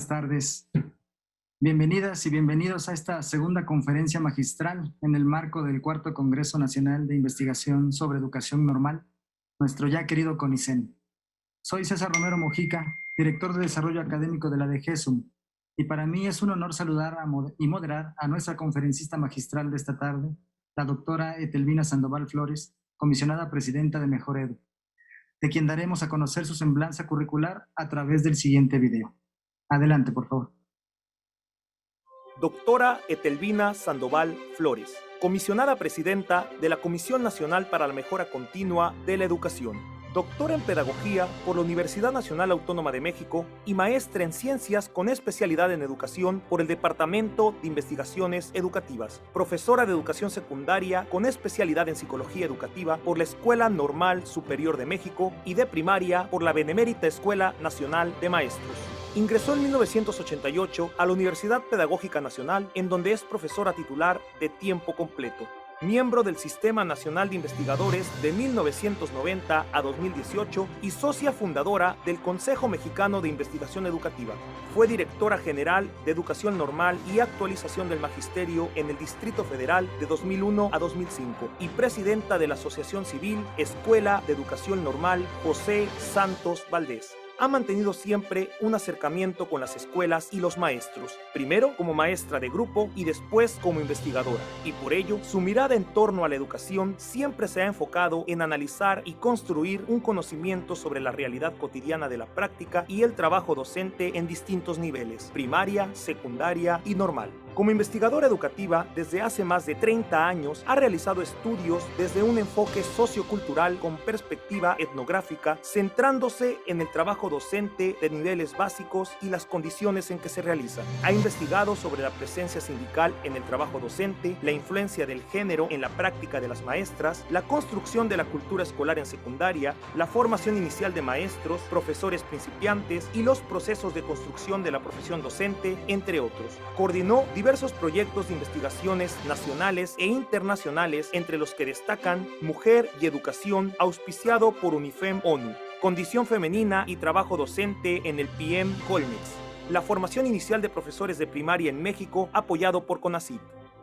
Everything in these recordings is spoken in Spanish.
buenas tardes. Bienvenidas y bienvenidos a esta segunda conferencia magistral en el marco del Cuarto Congreso Nacional de Investigación sobre Educación Normal, nuestro ya querido CONICEN. Soy César Romero Mojica, director de Desarrollo Académico de la DGESUM, y para mí es un honor saludar y moderar a nuestra conferencista magistral de esta tarde, la doctora Etelvina Sandoval Flores, comisionada presidenta de Mejoredu, de quien daremos a conocer su semblanza curricular a través del siguiente video. Adelante, por favor. Doctora Etelvina Sandoval Flores, comisionada presidenta de la Comisión Nacional para la Mejora Continua de la Educación, doctora en Pedagogía por la Universidad Nacional Autónoma de México y maestra en Ciencias con especialidad en Educación por el Departamento de Investigaciones Educativas, profesora de Educación Secundaria con especialidad en Psicología Educativa por la Escuela Normal Superior de México y de Primaria por la Benemérita Escuela Nacional de Maestros. Ingresó en 1988 a la Universidad Pedagógica Nacional, en donde es profesora titular de tiempo completo. Miembro del Sistema Nacional de Investigadores de 1990 a 2018 y socia fundadora del Consejo Mexicano de Investigación Educativa. Fue directora general de Educación Normal y Actualización del Magisterio en el Distrito Federal de 2001 a 2005 y presidenta de la Asociación Civil Escuela de Educación Normal José Santos Valdés. Ha mantenido siempre un acercamiento con las escuelas y los maestros, primero como maestra de grupo y después como investigadora, y por ello su mirada en torno a la educación siempre se ha enfocado en analizar y construir un conocimiento sobre la realidad cotidiana de la práctica y el trabajo docente en distintos niveles, primaria, secundaria y normal. Como investigadora educativa, desde hace más de 30 años, ha realizado estudios desde un enfoque sociocultural con perspectiva etnográfica, centrándose en el trabajo docente de niveles básicos y las condiciones en que se realiza. Ha investigado sobre la presencia sindical en el trabajo docente, la influencia del género en la práctica de las maestras, la construcción de la cultura escolar en secundaria, la formación inicial de maestros, profesores principiantes y los procesos de construcción de la profesión docente, entre otros. Coordinó diversos proyectos de investigaciones nacionales e internacionales, entre los que destacan Mujer y Educación, auspiciado por UNIFEM ONU, Condición Femenina y Trabajo Docente en el PM Colmex, la formación inicial de profesores de primaria en México, apoyado por CONACYT,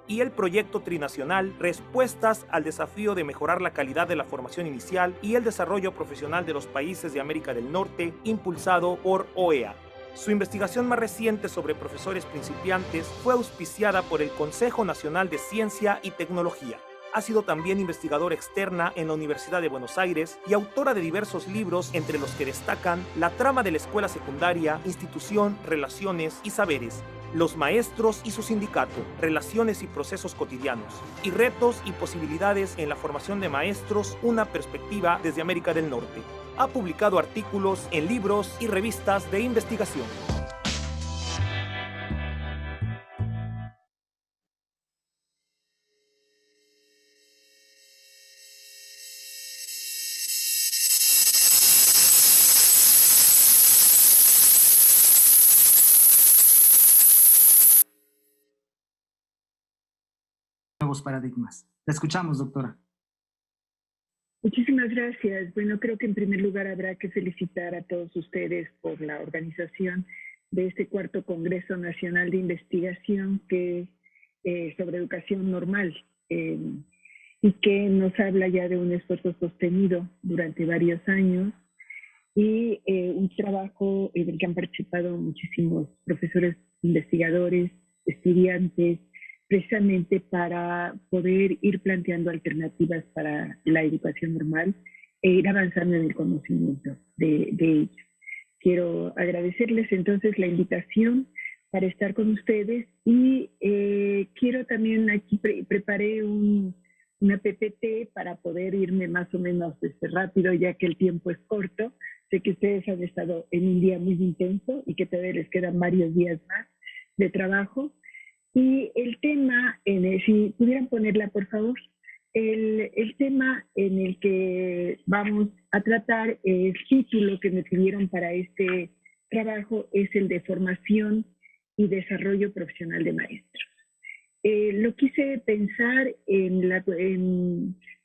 y el proyecto trinacional Respuestas al desafío de mejorar la calidad de la formación inicial y el desarrollo profesional de los países de América del Norte, impulsado por OEA. Su investigación más reciente sobre profesores principiantes fue auspiciada por el Consejo Nacional de Ciencia y Tecnología. Ha sido también investigadora externa en la Universidad de Buenos Aires y autora de diversos libros, entre los que destacan La trama de la escuela secundaria, Institución, Relaciones y Saberes, Los maestros y su sindicato, Relaciones y procesos cotidianos, y Retos y posibilidades en la formación de maestros, una perspectiva desde América del Norte. Ha publicado artículos en libros y revistas de investigación. Nuevos paradigmas. La escuchamos, doctora. Muchísimas gracias. Bueno, creo que en primer lugar habrá que felicitar a todos ustedes por la organización de este cuarto Congreso Nacional de Investigación sobre educación normal y que nos habla ya de un esfuerzo sostenido durante varios años y un trabajo en el que han participado muchísimos profesores, investigadores, estudiantes, precisamente para poder ir planteando alternativas para la educación normal e ir avanzando en el conocimiento de ello. Quiero agradecerles entonces la invitación para estar con ustedes y quiero también aquí preparé una PPT para poder irme más o menos rápido, ya que el tiempo es corto. Sé que ustedes han estado en un día muy intenso y que todavía les quedan varios días más de trabajo. Y el tema, si pudieran ponerla por favor, el tema en el que vamos a tratar, el título que me pidieron para este trabajo es el de formación y desarrollo profesional de maestros. Lo quise pensar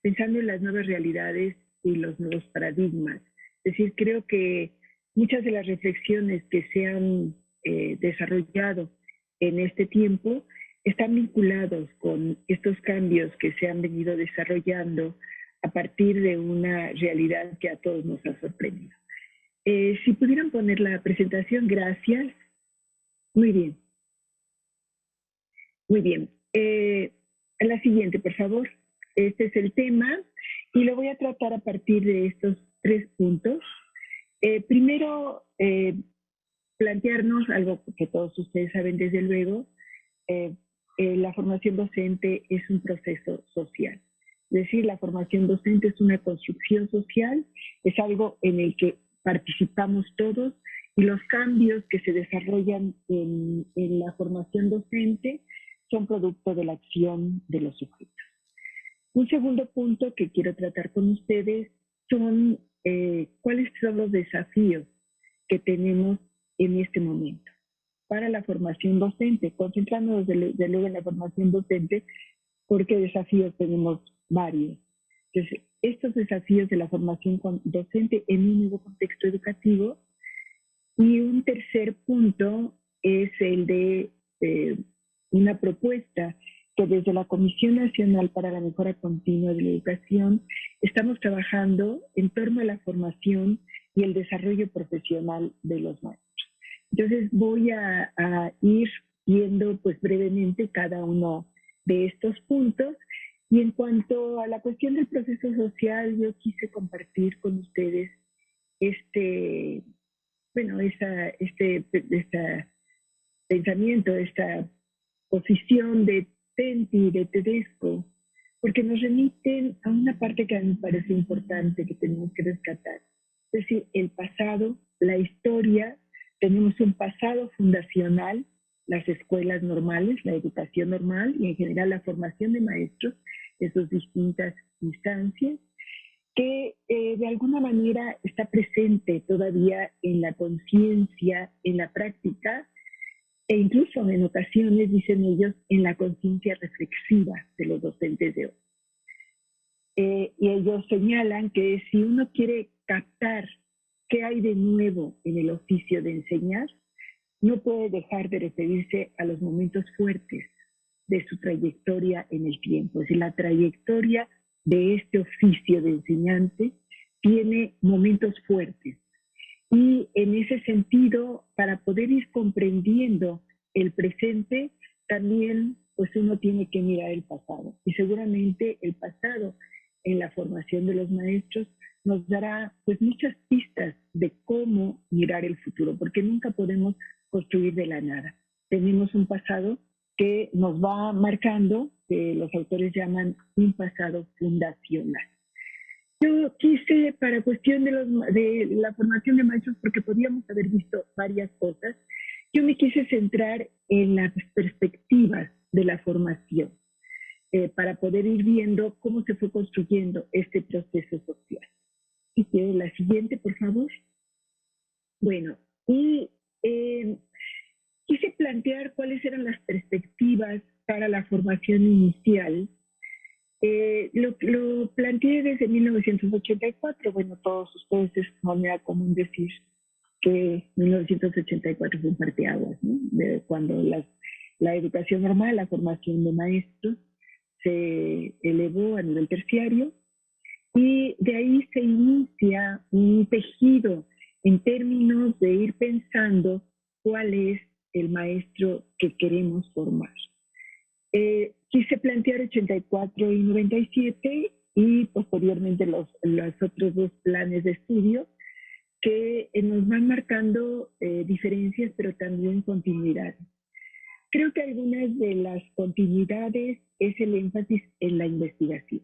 pensando en las nuevas realidades y los nuevos paradigmas. Es decir, creo que muchas de las reflexiones que se han desarrollado en este tiempo están vinculados con estos cambios que se han venido desarrollando a partir de una realidad que a todos nos ha sorprendido. Si pudieran poner la presentación, gracias. Muy bien. Muy bien. La siguiente, por favor. Este es el tema y lo voy a tratar a partir de estos 3 puntos. Primero, plantearnos algo que todos ustedes saben desde luego, la formación docente es un proceso social. Es decir, la formación docente es una construcción social, es algo en el que participamos todos y los cambios que se desarrollan en la formación docente son producto de la acción de los sujetos. Un segundo punto que quiero tratar con ustedes son cuáles son los desafíos que tenemos en este momento para la formación docente, concentrándonos de luego en la formación docente, porque desafíos tenemos varios. Entonces, estos desafíos de la formación docente en un nuevo contexto educativo. Y un tercer punto es el de una propuesta que desde la Comisión Nacional para la Mejora Continua de la Educación estamos trabajando en torno a la formación y el desarrollo profesional de los maestros. Entonces voy a ir viendo pues brevemente cada uno de estos puntos. Y en cuanto a la cuestión del proceso social, yo quise compartir con ustedes este pensamiento, esta posición de Tenti y de Tedesco, porque nos remiten a una parte que a mí me parece importante que tenemos que rescatar. Es decir, el pasado, la historia, tenemos un pasado fundacional, las escuelas normales, la educación normal y en general la formación de maestros en sus distintas instancias, que de alguna manera está presente todavía en la conciencia, en la práctica, e incluso en ocasiones, dicen ellos, en la conciencia reflexiva de los docentes de hoy. Y ellos señalan que si uno quiere captar qué hay de nuevo en el oficio de enseñar, no puede dejar de referirse a los momentos fuertes de su trayectoria en el tiempo. Es decir, la trayectoria de este oficio de enseñante tiene momentos fuertes. Y en ese sentido, para poder ir comprendiendo el presente, también pues uno tiene que mirar el pasado. Y seguramente el pasado en la formación de los maestros nos dará pues muchas pistas de cómo mirar el futuro, porque nunca podemos construir de la nada. Tenemos un pasado que nos va marcando, que los autores llaman un pasado fundacional. Yo quise, para cuestión de la formación de maestros, porque podíamos haber visto varias cosas, yo me quise centrar en las perspectivas de la formación, para poder ir viendo cómo se fue construyendo este proceso social. Y que la siguiente, por favor. Bueno, y quise plantear cuáles eran las perspectivas para la formación inicial. Lo planteé desde 1984. Bueno, todos ustedes es manera común decir que 1984 fue un parteaguas, ¿no? De cuando la educación normal, la formación de maestros, se elevó a nivel terciario y de ahí se inicia un tejido en términos de ir pensando cuál es el maestro que queremos formar. Quise plantear 84 y 97 y posteriormente los otros 2 planes de estudio que nos van marcando diferencias, pero también continuidades. Creo que algunas de las continuidades es el énfasis en la investigación.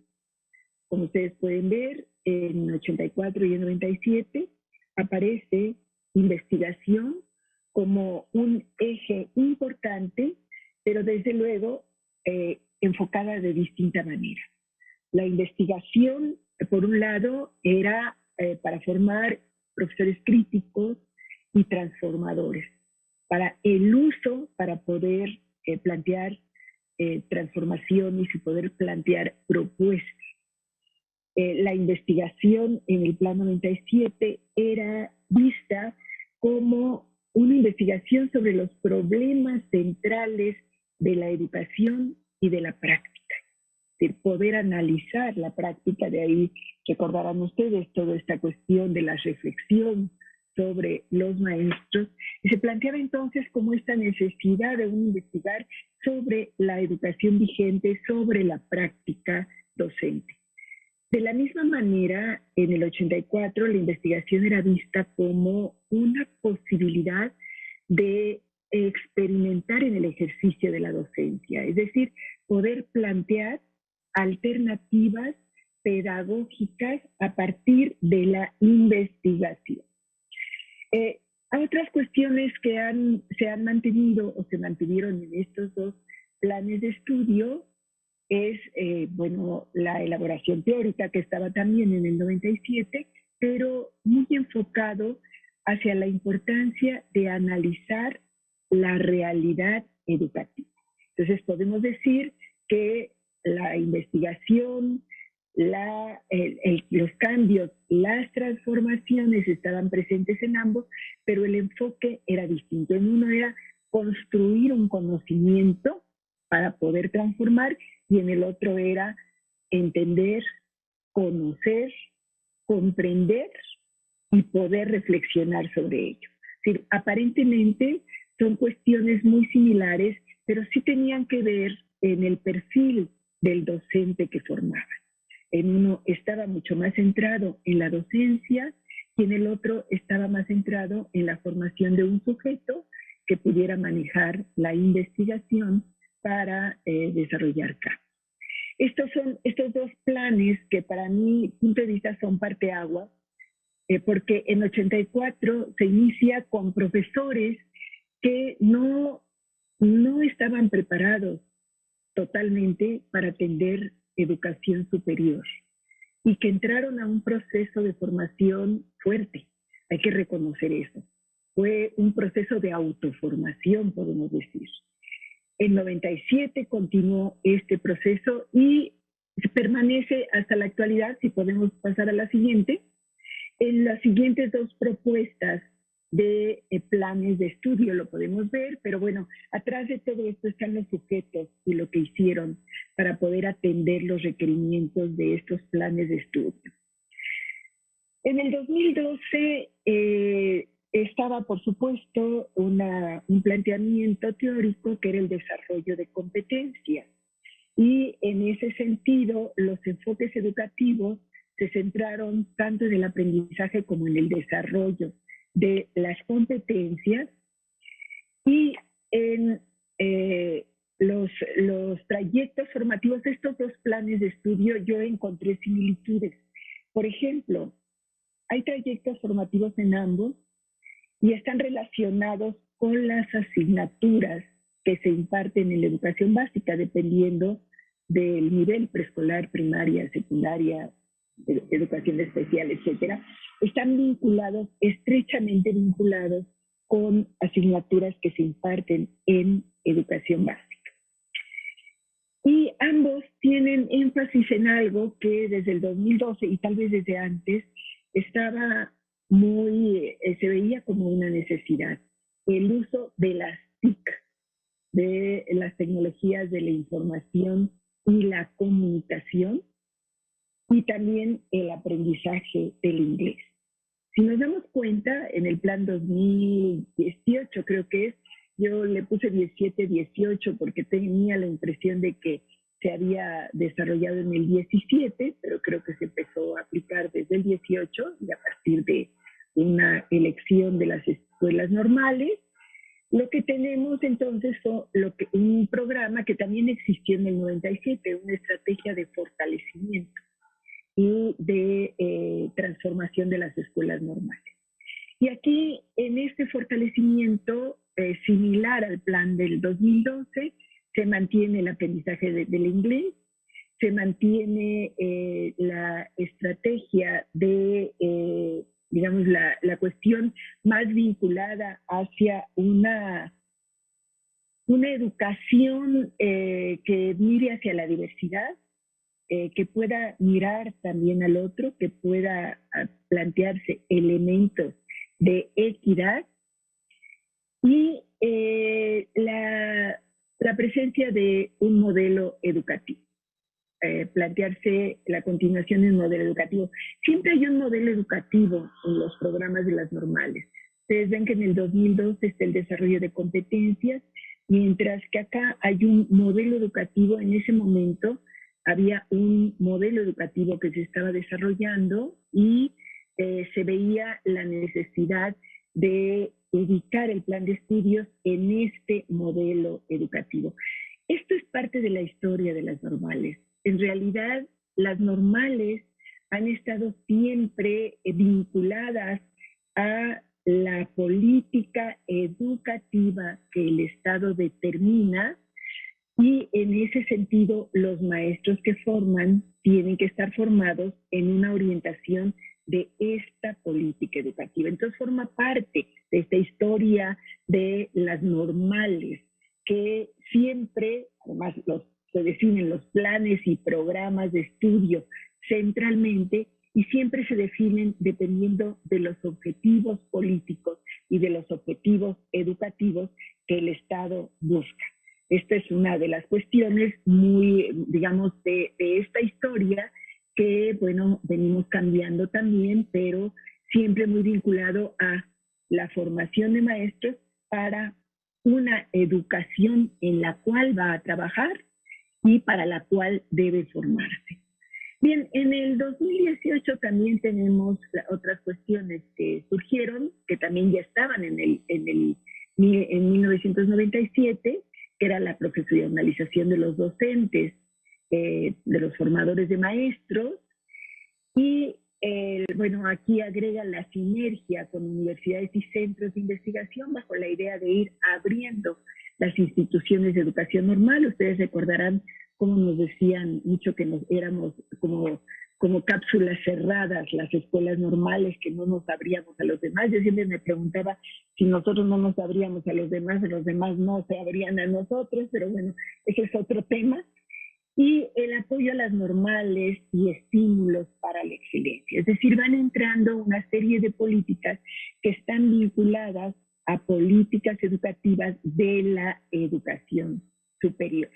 Como ustedes pueden ver, en 84 y en 97 aparece investigación como un eje importante, pero desde luego enfocada de distinta manera. La investigación, por un lado, era para formar profesores críticos y transformadores, para el uso, para poder plantear transformaciones y poder plantear propuestas. La investigación en el Plan 97 era vista como una investigación sobre los problemas centrales de la educación y de la práctica. Es decir, poder analizar la práctica, de ahí recordarán ustedes toda esta cuestión de la reflexión sobre los maestros, y se planteaba entonces como esta necesidad de investigar sobre la educación vigente, sobre la práctica docente. De la misma manera, en el 84 la investigación era vista como una posibilidad de experimentar en el ejercicio de la docencia, es decir, poder plantear alternativas pedagógicas a partir de la investigación. Hay otras cuestiones que se han mantenido o se mantuvieron en estos dos planes de estudio, es la elaboración teórica, que estaba también en el 97, pero muy enfocado hacia la importancia de analizar la realidad educativa. Entonces podemos decir que la investigación, los cambios, las transformaciones estaban presentes en ambos, pero el enfoque era distinto. En uno era construir un conocimiento para poder transformar, y en el otro era entender, conocer, comprender y poder reflexionar sobre ello. Es decir, aparentemente son cuestiones muy similares, pero sí tenían que ver en el perfil del docente que formaban. En uno estaba mucho más centrado en la docencia y en el otro estaba más centrado en la formación de un sujeto que pudiera manejar la investigación para desarrollar cambios. Estos dos planes que para mi punto de vista son parteaguas, porque en 84 se inicia con profesores que no estaban preparados totalmente para atender educación superior y que entraron a un proceso de formación fuerte. Hay que reconocer eso. Fue un proceso de autoformación, podemos decir. En 97 continuó este proceso y permanece hasta la actualidad. Si podemos pasar a la siguiente. En las siguientes dos propuestas de planes de estudio lo podemos ver, pero bueno, atrás de todo esto están los sujetos y lo que hicieron para poder atender los requerimientos de estos planes de estudio. En el 2012 estaba, por supuesto, un planteamiento teórico que era el desarrollo de competencias. Y en ese sentido, los enfoques educativos se centraron tanto en el aprendizaje como en el desarrollo de las competencias, y en los trayectos formativos de estos dos planes de estudio yo encontré similitudes. Por ejemplo, hay trayectos formativos en ambos y están relacionados con las asignaturas que se imparten en la educación básica, dependiendo del nivel preescolar, primaria, secundaria, educación especial, etcétera. Están vinculados, estrechamente vinculados con asignaturas que se imparten en educación básica. Y ambos tienen énfasis en algo que desde el 2012 y tal vez desde antes estaba se veía como una necesidad: el uso de las TIC, de las tecnologías de la información y la comunicación, y también el aprendizaje del inglés. Si nos damos cuenta, en el plan 2018 creo que es, yo le puse 17-18 porque tenía la impresión de que se había desarrollado en el 17, pero creo que se empezó a aplicar desde el 18 y a partir de una elección de las escuelas normales. Lo que tenemos entonces fue un programa que también existió en el 97, una estrategia de fortalecimiento y de transformación de las escuelas normales. Y aquí, en este fortalecimiento, similar al plan del 2012, se mantiene el aprendizaje del inglés, se mantiene la estrategia de, digamos, la cuestión más vinculada hacia una educación que mire hacia la diversidad, que pueda mirar también al otro, que pueda plantearse elementos de equidad, y la presencia de un modelo educativo. Plantearse la continuación de un modelo educativo. Siempre hay un modelo educativo en los programas de las normales. Ustedes ven que en el 2002 está el desarrollo de competencias, mientras que acá hay un modelo educativo. En ese momento había un modelo educativo que se estaba desarrollando y se veía la necesidad de ubicar el plan de estudios en este modelo educativo. Esto es parte de la historia de las normales. En realidad, las normales han estado siempre vinculadas a la política educativa que el Estado determina, y en ese sentido los maestros que forman tienen que estar formados en una orientación de esta política educativa. Entonces forma parte de esta historia de las normales, que siempre, además se definen los planes y programas de estudio centralmente, y siempre se definen dependiendo de los objetivos políticos y de los objetivos educativos que el Estado busca. Esta es una de las cuestiones muy, digamos, de esta historia que, bueno, venimos cambiando también, pero siempre muy vinculado a la formación de maestros para una educación en la cual va a trabajar y para la cual debe formarse. Bien, en el 2018 también tenemos otras cuestiones que surgieron, que también ya estaban en 1997, que era la profesionalización de los docentes, de los formadores de maestros, y bueno, aquí agrega la sinergia con universidades y centros de investigación bajo la idea de ir abriendo las instituciones de educación normal. Ustedes recordarán cómo nos decían mucho que éramos como cápsulas cerradas, las escuelas normales, que no nos abríamos a los demás. Yo siempre me preguntaba si nosotros no nos abríamos a los demás no se abrían a nosotros, pero bueno, ese es otro tema. Y el apoyo a las normales y estímulos para la excelencia. Es decir, van entrando una serie de políticas que están vinculadas a políticas educativas de la educación superior.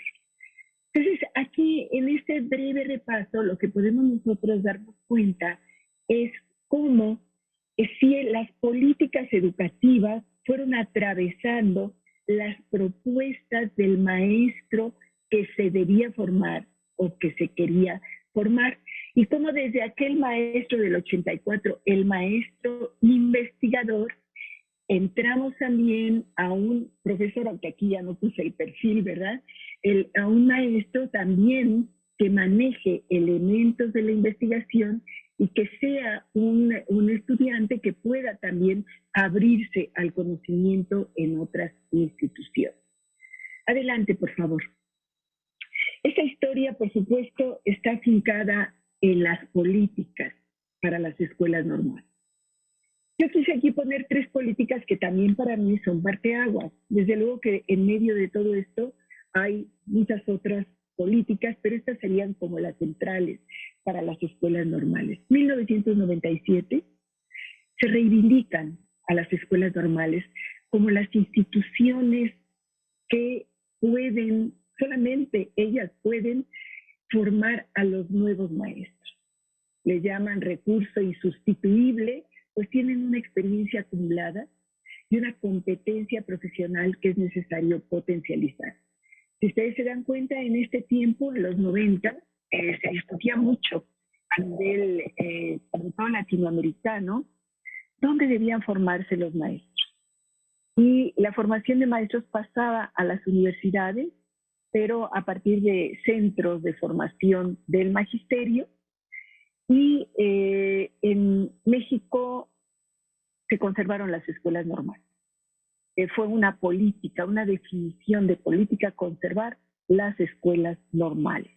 Entonces, aquí en este breve repaso, lo que podemos nosotros darnos cuenta es cómo si las políticas educativas fueron atravesando las propuestas del maestro que se debía formar o que se quería formar, y cómo desde aquel maestro del 84, el maestro investigador, entramos también a un profesor, aunque aquí ya no puse el perfil, ¿verdad? A un maestro también que maneje elementos de la investigación y que sea un estudiante que pueda también abrirse al conocimiento en otras instituciones. Adelante, por favor. Esta historia, por supuesto, está afincada en las políticas para las escuelas normales. Yo quise aquí poner 3 políticas que también para mí son parteaguas. Desde luego que en medio de todo esto hay muchas otras políticas, pero estas serían como las centrales para las escuelas normales. 1997 se reivindican a las escuelas normales como las instituciones que pueden, solamente ellas pueden formar a los nuevos maestros. Le llaman recurso insustituible, pues tienen una experiencia acumulada y una competencia profesional que es necesario potencializar. Si ustedes se dan cuenta, en este tiempo, en los 90, se discutía mucho a nivel, sobre todo latinoamericano, dónde debían formarse los maestros. Y la formación de maestros pasaba a las universidades, pero a partir de centros de formación del magisterio. Y en México se conservaron las escuelas normales. Fue una política, una definición de política conservar las escuelas normales.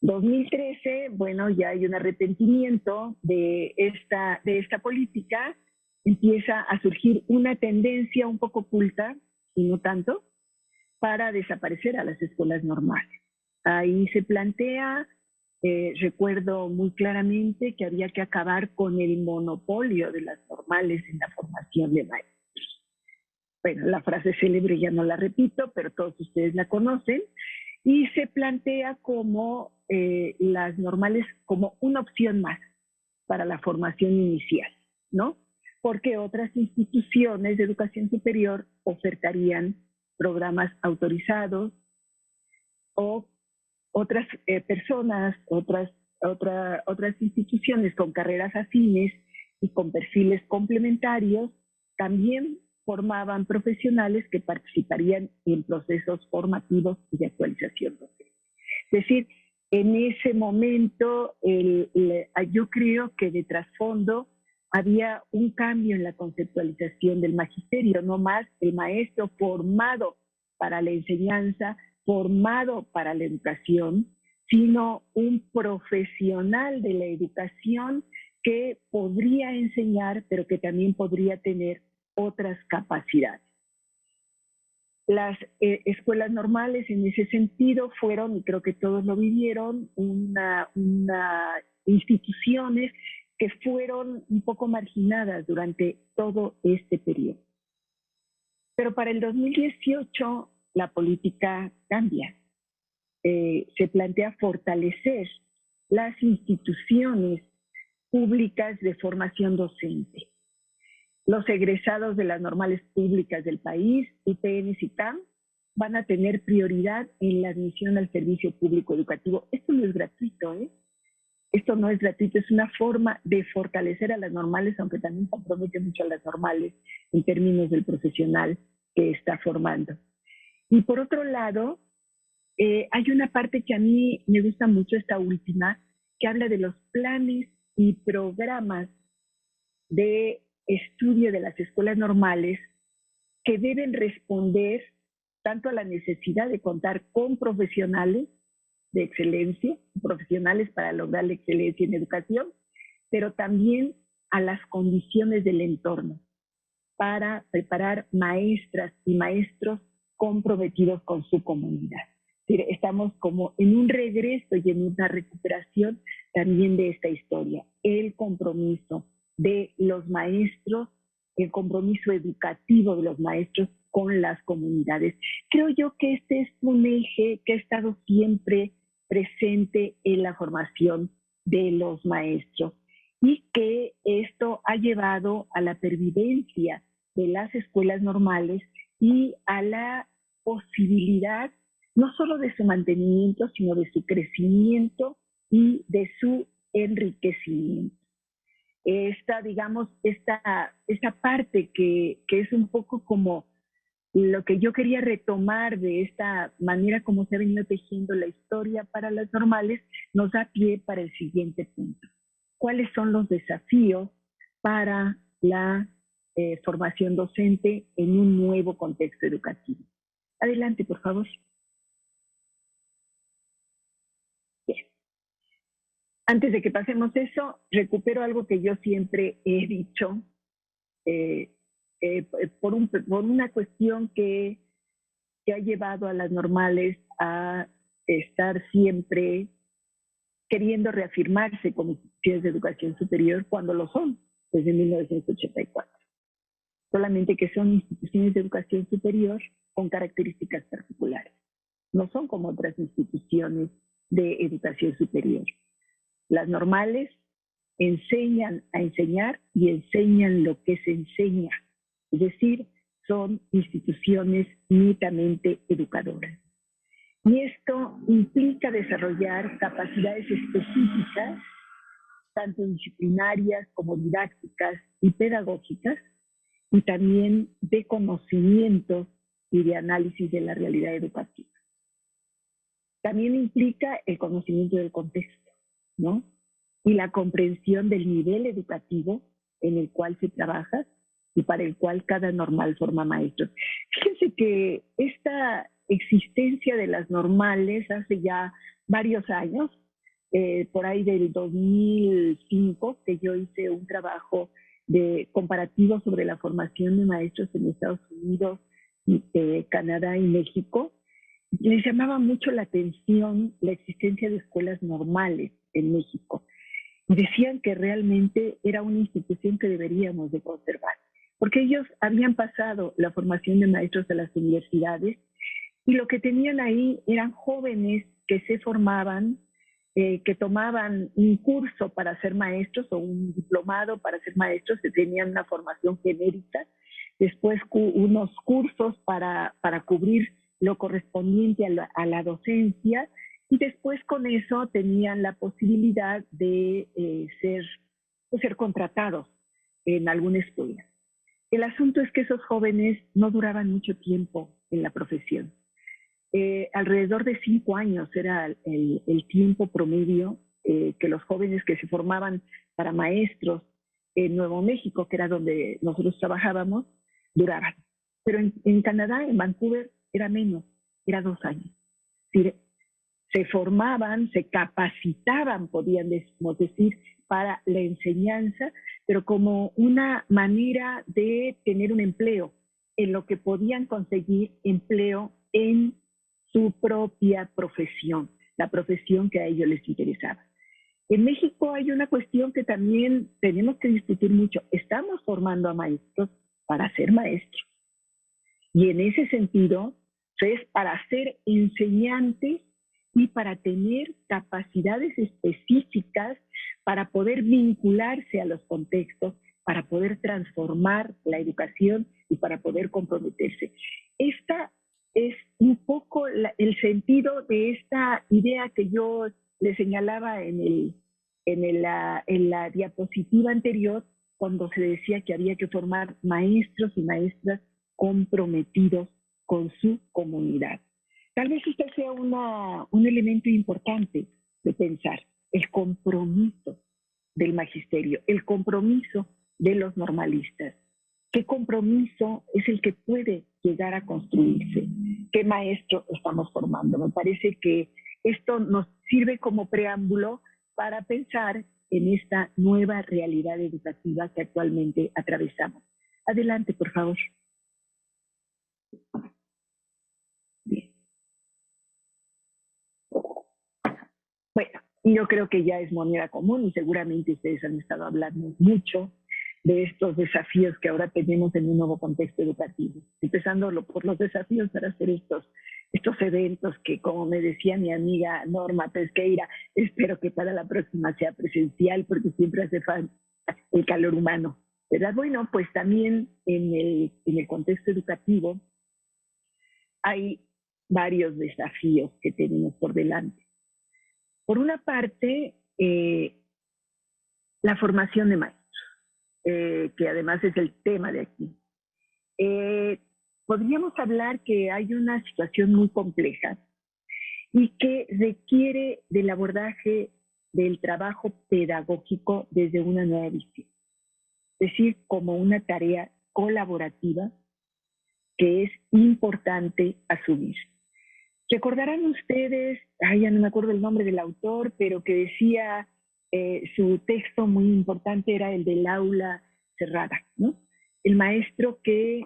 2013, bueno, ya hay un arrepentimiento de esta política, empieza a surgir una tendencia un poco oculta, y no tanto, para desaparecer a las escuelas normales. Ahí se plantea, recuerdo muy claramente que había que acabar con el monopolio de las normales en la formación de maestros. bueno, la frase célebre ya no la repito, pero todos ustedes la conocen, y se plantea como las normales como una opción más para la formación inicial, ¿no? Porque otras instituciones de educación superior ofertarían programas autorizados o otras personas, otras instituciones con carreras afines y con perfiles complementarios también formaban profesionales que participarían en procesos formativos y de actualización docente. Es decir, en ese momento yo creo que de trasfondo había un cambio en la conceptualización del magisterio, no más el maestro formado para la enseñanza, formado para la educación, sino un profesional de la educación que podría enseñar, pero que también podría tener otras capacidades. Las escuelas normales en ese sentido fueron, y creo que todos lo vivieron, instituciones que fueron un poco marginadas durante todo este periodo. Pero para el 2018 la política cambia. Se plantea fortalecer las instituciones públicas de formación docente. Los egresados de las normales públicas del país, UPN y CAM, van a tener prioridad en la admisión al servicio público educativo. Esto no es gratuito, ¿eh? Esto no es gratuito, es una forma de fortalecer a las normales, aunque también compromete mucho a las normales en términos del profesional que está formando. Y por otro lado, hay una parte que a mí me gusta mucho, esta última, que habla de los planes y programas de estudio de las escuelas normales que deben responder tanto a la necesidad de contar con profesionales de excelencia, profesionales para lograr la excelencia en educación, pero también a las condiciones del entorno para preparar maestras y maestros comprometidos con su comunidad. Es decir, estamos como en un regreso y en una recuperación también de esta historia. El compromiso de los maestros, el compromiso educativo de los maestros con las comunidades. Creo yo que este es un eje que ha estado siempre presente en la formación de los maestros y que esto ha llevado a la pervivencia de las escuelas normales y a la posibilidad no solo de su mantenimiento, sino de su crecimiento y de su enriquecimiento. Esta parte que es un poco como lo que yo quería retomar de esta manera como se ha venido tejiendo la historia para las normales, nos da pie para el siguiente punto. ¿Cuáles son los desafíos para la formación docente en un nuevo contexto educativo? Adelante, por favor. Bien. Antes de que pasemos eso, recupero algo que yo siempre he dicho, por una cuestión que ha llevado a las normales a estar siempre queriendo reafirmarse como instituciones de educación superior cuando lo son, desde 1984. Solamente que son instituciones de educación superior con características particulares. No son como otras instituciones de educación superior. Las normales enseñan a enseñar y enseñan lo que se enseña. Es decir, son instituciones netamente educadoras. Y esto implica desarrollar capacidades específicas, tanto disciplinarias como didácticas y pedagógicas, y también de conocimiento y de análisis de la realidad educativa. También implica el conocimiento del contexto, ¿no? Y la comprensión del nivel educativo en el cual se trabaja y para el cual cada normal forma maestros. Fíjense que esta existencia de las normales hace ya varios años, por ahí del 2005, que yo hice un trabajo de comparativo sobre la formación de maestros en Estados Unidos, Canadá y México. Les llamaba mucho la atención la existencia de escuelas normales en México. Y decían que realmente era una institución que deberíamos de conservar. porque ellos habían pasado la formación de maestros de las universidades y lo que tenían ahí eran jóvenes que se formaban, que tomaban un curso para ser maestros o un diplomado para ser maestros, que tenían una formación genérica, después unos cursos para cubrir lo correspondiente a la docencia, y después con eso tenían la posibilidad de ser contratados en alguna escuela. El asunto es que esos jóvenes no duraban mucho tiempo en la profesión. Alrededor de 5 años era el tiempo promedio que los jóvenes que se formaban para maestros en Nuevo México, que era donde nosotros trabajábamos, duraban. Pero en Canadá, en Vancouver, era menos, era 2 años. Es decir, se formaban, se capacitaban, podríamos decir, para la enseñanza, pero como una manera de tener un empleo, en lo que podían conseguir empleo en su propia profesión, la profesión que a ellos les interesaba. En México hay una cuestión que también tenemos que discutir mucho. Estamos formando a maestros para ser maestros. Y en ese sentido, es para ser enseñantes y para tener capacidades específicas para poder vincularse a los contextos, para poder transformar la educación y para poder comprometerse. Esta es un poco el sentido de esta idea que yo le señalaba en la diapositiva anterior, cuando se decía que había que formar maestros y maestras comprometidos con su comunidad. Tal vez este sea un elemento importante de pensar, el compromiso del magisterio, el compromiso de los normalistas. ¿Qué compromiso es el que puede llegar a construirse? ¿Qué maestro estamos formando? Me parece que esto nos sirve como preámbulo para pensar en esta nueva realidad educativa que actualmente atravesamos. Adelante, por favor. Bien. Bueno, yo creo que ya es moneda común y seguramente ustedes han estado hablando mucho de estos desafíos que ahora tenemos en un nuevo contexto educativo, empezando por los desafíos para hacer estos eventos que, como me decía mi amiga Norma Pesqueira, espero que para la próxima sea presencial porque siempre hace falta el calor humano, ¿verdad? Bueno, pues también en el contexto educativo hay varios desafíos que tenemos por delante. Por una parte, la formación de maestros, que además es el tema de aquí. Podríamos hablar que hay una situación muy compleja y que requiere del abordaje del trabajo pedagógico desde una nueva visión. Es decir, como una tarea colaborativa que es importante asumir. Recordarán ustedes, ya no me acuerdo el nombre del autor, pero que decía, su texto muy importante era el del aula cerrada, ¿no? El maestro que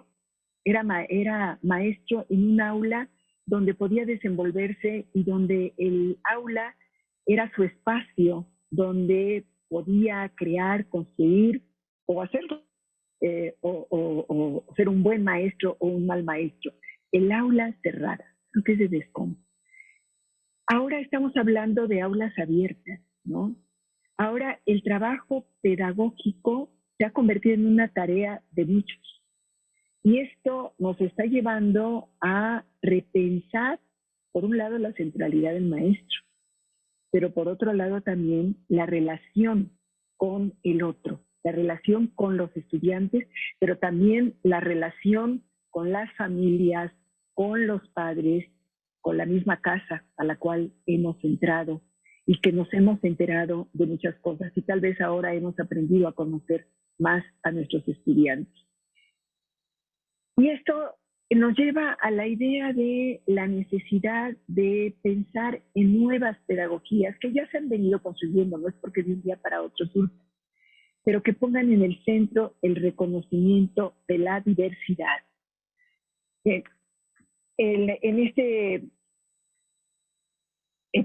era maestro en un aula donde podía desenvolverse y donde el aula era su espacio, donde podía crear, construir o hacerlo, o ser un buen maestro o un mal maestro. El aula cerrada, creo que es de Descomp. Ahora estamos hablando de aulas abiertas, ¿no? Ahora el trabajo pedagógico se ha convertido en una tarea de muchos. Y esto nos está llevando a repensar, por un lado, la centralidad del maestro, pero por otro lado también la relación con el otro, la relación con los estudiantes, pero también la relación con las familias, con los padres, con la misma casa a la cual hemos entrado y que nos hemos enterado de muchas cosas y tal vez ahora hemos aprendido a conocer más a nuestros estudiantes. Y esto nos lleva a la idea de la necesidad de pensar en nuevas pedagogías que ya se han venido construyendo, no es porque de un día para otro surjan, pero que pongan en el centro el reconocimiento de la diversidad. En este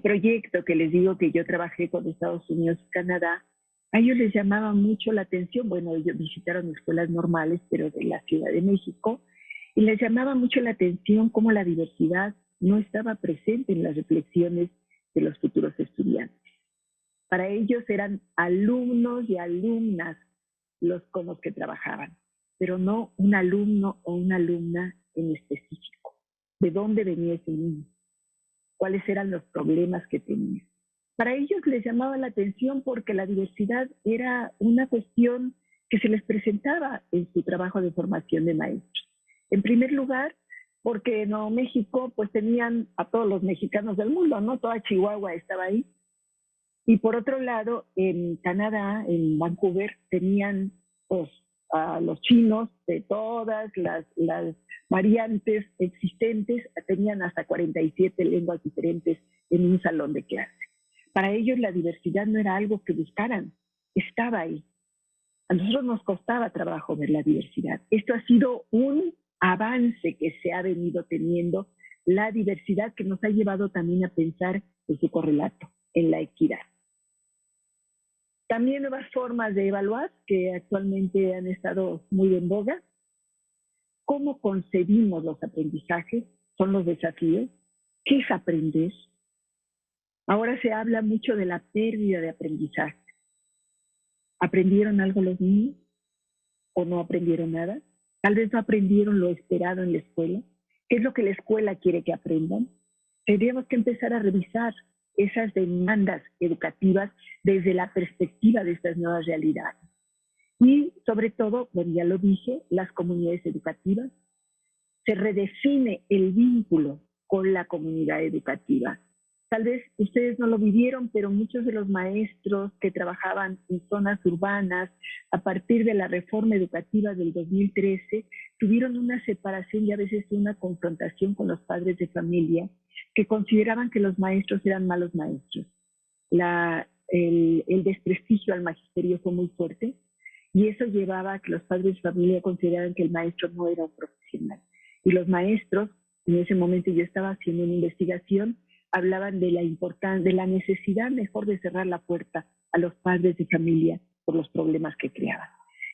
proyecto que les digo que yo trabajé con Estados Unidos y Canadá, A ellos les llamaba mucho la atención, bueno, ellos visitaron escuelas normales, pero de la Ciudad de México, y les llamaba mucho la atención cómo la diversidad no estaba presente en las reflexiones de los futuros estudiantes. Para ellos eran alumnos y alumnas los con los que trabajaban, pero no un alumno o una alumna en específico. ¿De dónde venía ese niño? ¿Cuáles eran los problemas que tenía? Para ellos les llamaba la atención porque la diversidad era una cuestión que se les presentaba en su trabajo de formación de maestros. En primer lugar, porque en Nuevo México pues tenían a todos los mexicanos del mundo, ¿no? Toda Chihuahua estaba ahí. Y por otro lado, en Canadá, en Vancouver, tenían pues, a los chinos de todas las variantes existentes, tenían hasta 47 lenguas diferentes en un salón de clase. Para ellos la diversidad no era algo que buscaran, estaba ahí. A nosotros nos costaba trabajo ver la diversidad. Esto ha sido un avance que se ha venido teniendo, la diversidad que nos ha llevado también a pensar en su correlato, en la equidad. También nuevas formas de evaluar que actualmente han estado muy en boga. ¿Cómo concebimos los aprendizajes? Son los desafíos. ¿Qué es aprender? Ahora se habla mucho de la pérdida de aprendizaje. ¿Aprendieron algo los niños? ¿O no aprendieron nada? Tal vez no aprendieron lo esperado en la escuela. ¿Qué es lo que la escuela quiere que aprendan? Tendríamos que empezar a revisar esas demandas educativas desde la perspectiva de estas nuevas realidades. Y sobre todo, bueno, ya lo dije, las comunidades educativas. Se redefine el vínculo con la comunidad educativa. Tal vez ustedes no lo vivieron, pero muchos de los maestros que trabajaban en zonas urbanas a partir de la reforma educativa del 2013 tuvieron una separación y a veces una confrontación con los padres de familia que consideraban que los maestros eran malos maestros. El desprestigio al magisterio fue muy fuerte y eso llevaba a que los padres de familia consideraran que el maestro no era un profesional. Y los maestros, en ese momento yo estaba haciendo una investigación, hablaban de la necesidad mejor de cerrar la puerta a los padres de familia por los problemas que creaban.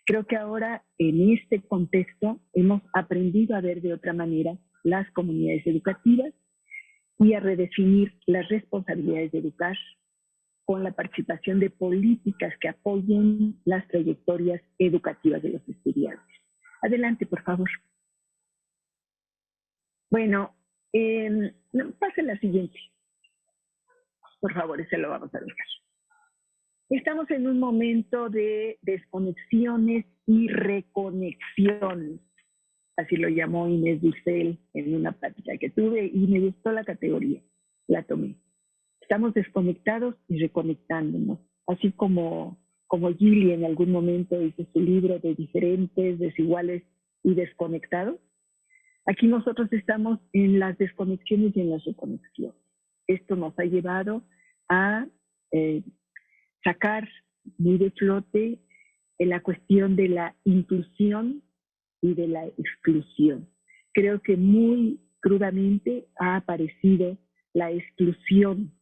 Creo que ahora en este contexto hemos aprendido a ver de otra manera las comunidades educativas y a redefinir las responsabilidades de educar con la participación de políticas que apoyen las trayectorias educativas de los estudiantes. Adelante, por favor. Bueno, pase la siguiente. Por favor, ese lo vamos a dejar. Estamos en un momento de desconexiones y reconexiones. Así lo llamó Inés Dussel en una plática que tuve y me gustó la categoría. La tomé. Estamos desconectados y reconectándonos. Así como Gili en algún momento hizo su libro de diferentes, desiguales y desconectados. Aquí nosotros estamos en las desconexiones y en las reconexiones. Esto nos ha llevado a sacar muy de flote la cuestión de la inclusión y de la exclusión. Creo que muy crudamente ha aparecido la exclusión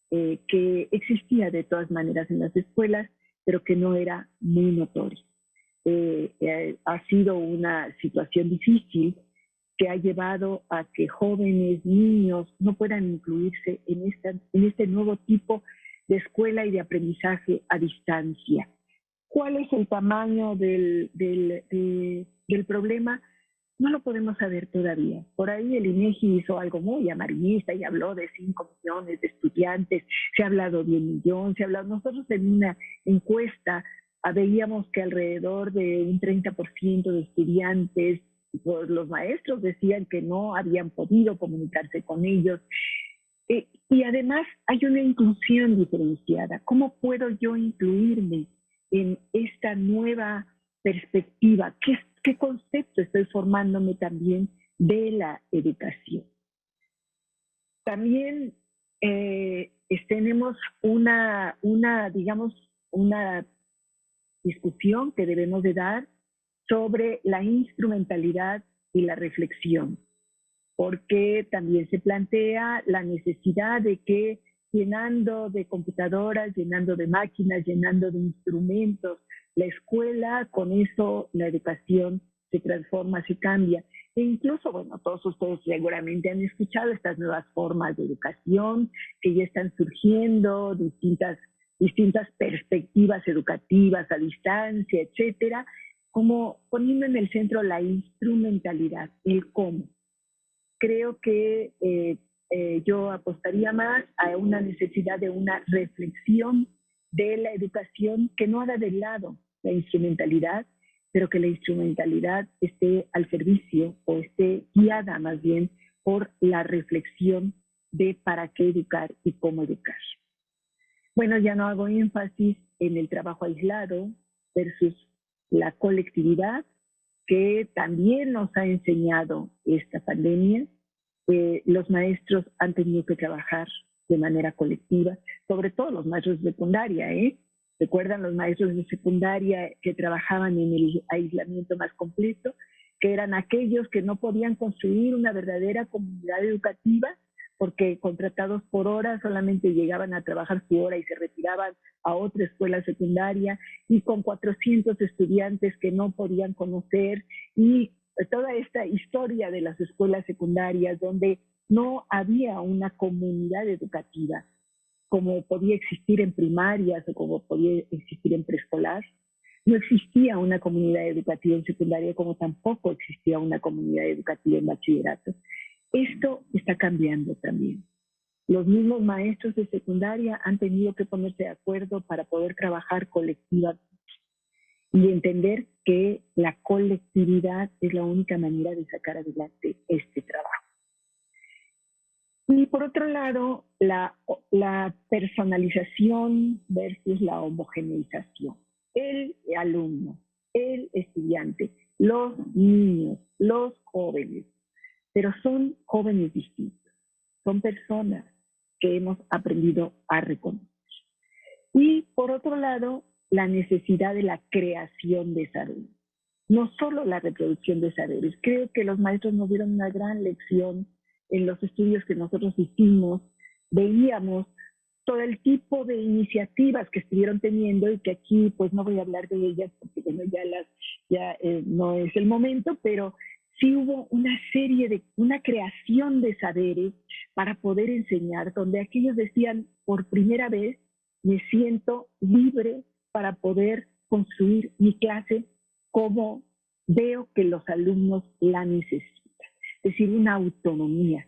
que existía de todas maneras en las escuelas, pero que no era muy notoria. Ha sido una situación difícil que ha llevado a que jóvenes, niños no puedan incluirse en este nuevo tipo de escuela y de aprendizaje a distancia. ¿Cuál es el tamaño del problema? No lo podemos saber todavía. Por ahí el INEGI hizo algo muy amarillista y habló de 5 millones de estudiantes, se ha hablado de 1 millón, nosotros en una encuesta veíamos que alrededor de un 30% de estudiantes, pues los maestros decían que no habían podido comunicarse con ellos. Y además hay una inclusión diferenciada. ¿Cómo puedo yo incluirme en esta nueva perspectiva? ¿Qué concepto estoy formándome también de la educación? También tenemos una discusión que debemos de dar sobre la instrumentalidad y la reflexión, porque también se plantea la necesidad de que llenando de computadoras, llenando de máquinas, llenando de instrumentos. La escuela, con eso la educación se transforma, se cambia. E incluso, bueno, todos ustedes seguramente han escuchado estas nuevas formas de educación que ya están surgiendo, distintas perspectivas educativas a distancia, etcétera, como poniendo en el centro la instrumentalidad, el cómo. Creo que yo apostaría más a una necesidad de una reflexión de la educación que no haga de lado la instrumentalidad, pero que la instrumentalidad esté al servicio o esté guiada más bien por la reflexión de para qué educar y cómo educar. Bueno, ya no hago énfasis en el trabajo aislado versus la colectividad, que también nos ha enseñado esta pandemia. Los maestros han tenido que trabajar de manera colectiva, sobre todo los maestros de secundaria, ¿Recuerdan los maestros de secundaria que trabajaban en el aislamiento más completo? Que eran aquellos que no podían construir una verdadera comunidad educativa porque contratados por hora solamente llegaban a trabajar su hora y se retiraban a otra escuela secundaria, y con 400 estudiantes que no podían conocer, y toda esta historia de las escuelas secundarias donde no había una comunidad educativa como podía existir en primarias o como podía existir en preescolar. No existía una comunidad educativa en secundaria, como tampoco existía una comunidad educativa en bachillerato. Esto está cambiando también. Los mismos maestros de secundaria han tenido que ponerse de acuerdo para poder trabajar colectivamente y entender que la colectividad es la única manera de sacar adelante este trabajo. Y por otro lado, la personalización versus la homogeneización. El alumno, el estudiante, los niños, los jóvenes, pero son jóvenes distintos, son personas que hemos aprendido a reconocer. Y por otro lado, la necesidad de la creación de saberes, no solo la reproducción de saberes. Creo que los maestros nos dieron una gran lección en los estudios que nosotros hicimos. Veíamos todo el tipo de iniciativas que estuvieron teniendo y que aquí pues no voy a hablar de ellas porque bueno, no es el momento, pero sí hubo una creación de saberes para poder enseñar, donde aquellos decían, por primera vez me siento libre para poder construir mi clase como veo que los alumnos la necesitan. Es decir, una autonomía,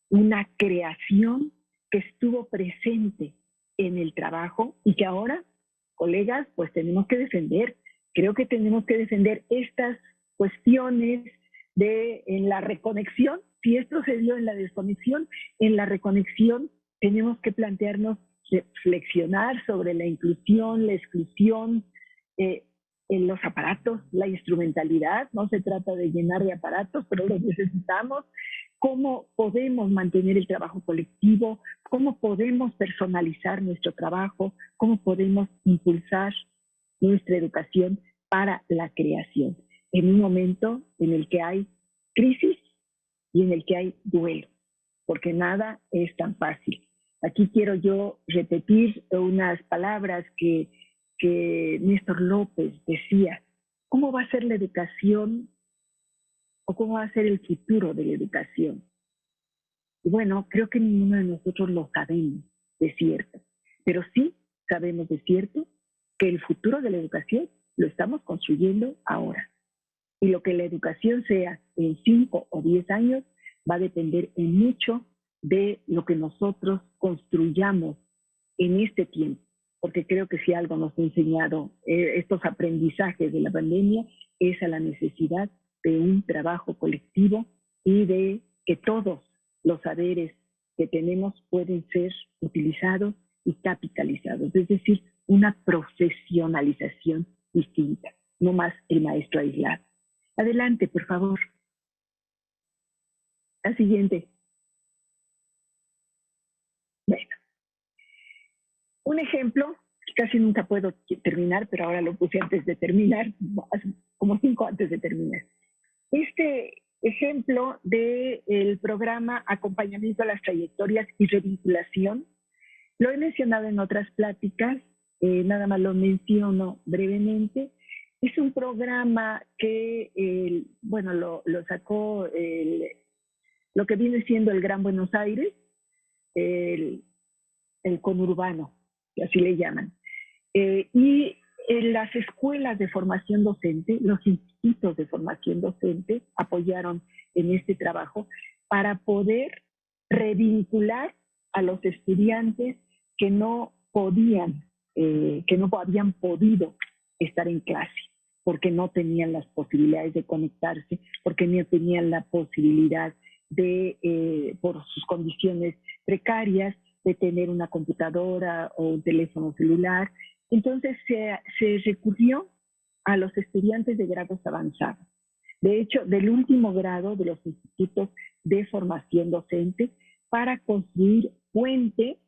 una creación que estuvo presente en el trabajo y que ahora, colegas, pues tenemos que defender. Creo que tenemos que defender estas cuestiones en la reconexión. Si esto se dio en la desconexión, en la reconexión tenemos que plantearnos reflexionar sobre la inclusión, la exclusión, en los aparatos, la instrumentalidad. No se trata de llenar de aparatos, pero los necesitamos. ¿Cómo podemos mantener el trabajo colectivo? ¿Cómo podemos personalizar nuestro trabajo? ¿Cómo podemos impulsar nuestra educación para la creación? En un momento en el que hay crisis y en el que hay duelo, porque nada es tan fácil. Aquí quiero yo repetir unas palabras que Néstor López decía: ¿cómo va a ser la educación o cómo va a ser el futuro de la educación? Y bueno, creo que ninguno de nosotros lo sabemos de cierto, pero sí sabemos de cierto que el futuro de la educación lo estamos construyendo ahora. Y lo que la educación sea en 5 o 10 años va a depender en mucho de lo que nosotros construyamos en este tiempo. Porque creo que si algo nos ha enseñado estos aprendizajes de la pandemia es a la necesidad de un trabajo colectivo y de que todos los saberes que tenemos pueden ser utilizados y capitalizados. Es decir, una profesionalización distinta, no más el maestro aislado. Adelante, por favor. La siguiente. Bueno. Un ejemplo, casi nunca puedo terminar, pero ahora lo puse antes de terminar, como 5 antes de terminar. Este ejemplo del programa Acompañamiento a las Trayectorias y Revinculación Lo he mencionado en otras pláticas, nada más lo menciono brevemente. Es un programa que, lo sacó lo que viene siendo el Gran Buenos Aires, el conurbano, que así le llaman. Y en las escuelas de formación docente, los institutos de formación docente apoyaron en este trabajo para poder revincular a los estudiantes que no podían, que no habían podido estar en clase, porque no tenían las posibilidades de conectarse, porque no tenían la posibilidad de, por sus condiciones precarias, de tener una computadora o un teléfono celular. Entonces se recurrió a los estudiantes de grados avanzados. De hecho, del último grado de los institutos de formación docente para construir puente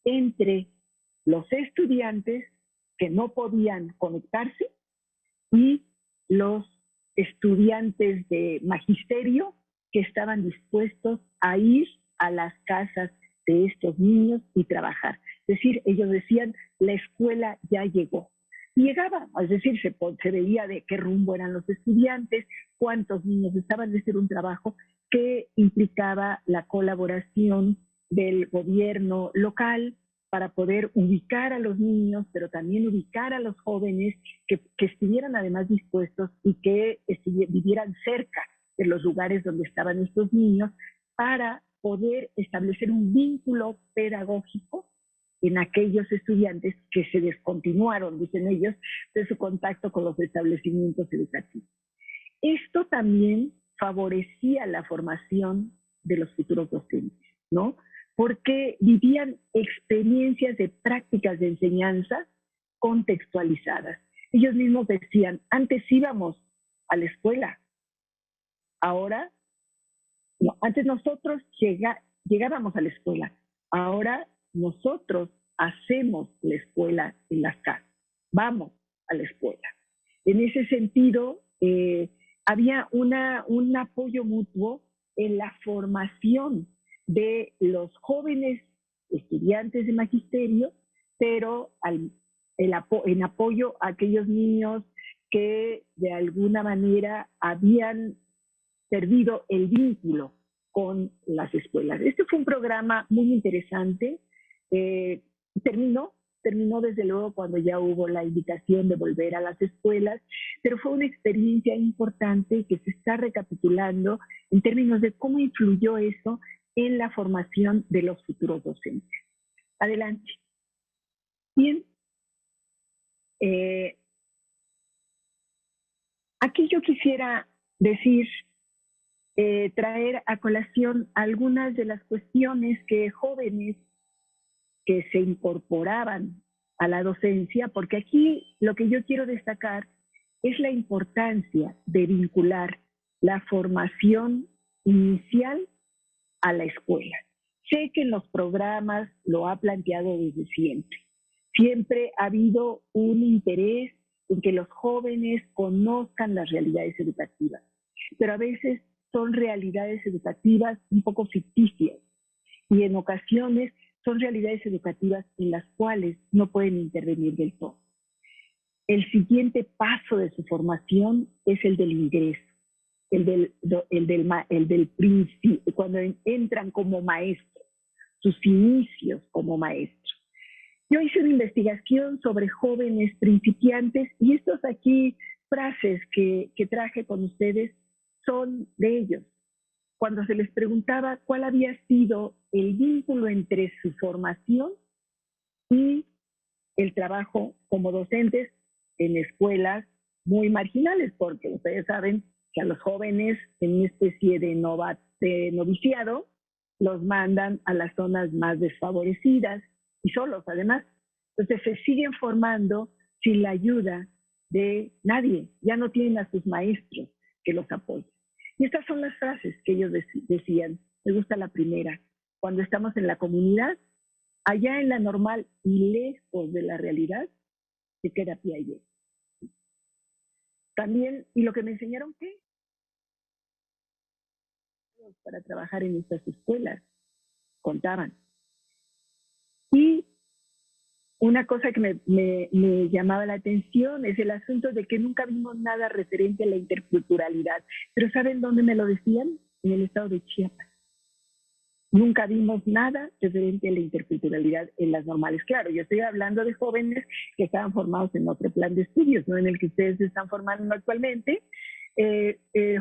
entre los estudiantes que no podían conectarse y los estudiantes de magisterio que estaban dispuestos a ir a las casas de estos niños y trabajar. Es decir, ellos decían, la escuela ya llegó. Y llegaba, es decir, se veía de qué rumbo eran los estudiantes, cuántos niños estaban. Es decir, un trabajo que implicaba la colaboración del gobierno local para poder ubicar a los niños, pero también ubicar a los jóvenes que estuvieran además dispuestos y que vivieran cerca de los lugares donde estaban estos niños, para poder establecer un vínculo pedagógico en aquellos estudiantes que se descontinuaron, dicen ellos, de su contacto con los establecimientos educativos. Esto también favorecía la formación de los futuros docentes, ¿no? Porque vivían experiencias de prácticas de enseñanza contextualizadas. Ellos mismos decían, antes íbamos a la escuela, ahora, no, antes nosotros llegábamos a la escuela, ahora nosotros hacemos la escuela en las casas, vamos a la escuela. En ese sentido, había un apoyo mutuo en la formación de los jóvenes estudiantes de magisterio, pero en apoyo a aquellos niños que de alguna manera habían perdido el vínculo con las escuelas. Este fue un programa muy interesante. Terminó desde luego cuando ya hubo la invitación de volver a las escuelas, pero fue una experiencia importante que se está recapitulando en términos de cómo influyó eso en la formación de los futuros docentes. Adelante. Bien. Aquí yo quisiera decir, traer a colación algunas de las cuestiones que jóvenes que se incorporaban a la docencia, porque aquí lo que yo quiero destacar es la importancia de vincular la formación inicial a la escuela. Sé que en los programas lo ha planteado desde siempre. Siempre ha habido un interés en que los jóvenes conozcan las realidades educativas, pero a veces son realidades educativas un poco ficticias y en ocasiones son realidades educativas en las cuales no pueden intervenir del todo. El siguiente paso de su formación es el del ingreso, el del principio, cuando entran como maestros, sus inicios como maestros. Yo hice una investigación sobre jóvenes principiantes y estas aquí frases que traje con ustedes son de ellos. Cuando se les preguntaba cuál había sido el vínculo entre su formación y el trabajo como docentes en escuelas muy marginales, porque ustedes saben que a los jóvenes en una especie de noviciado los mandan a las zonas más desfavorecidas y solos además. Entonces se siguen formando sin la ayuda de nadie, ya no tienen a sus maestros que los apoyen. Y estas son las frases que ellos decían. Me gusta la primera. Cuando estamos en la comunidad, allá en la normal y lejos de la realidad, se queda pie y pie. También, y lo que me enseñaron, ¿qué? Para trabajar en estas escuelas, contaban. Y una cosa que me llamaba la atención es el asunto de que nunca vimos nada referente a la interculturalidad. Pero ¿saben dónde me lo decían? En el estado de Chiapas. Nunca vimos nada referente a la interculturalidad en las normales. Claro, yo estoy hablando de jóvenes que estaban formados en otro plan de estudios, no en el que ustedes se están formando actualmente.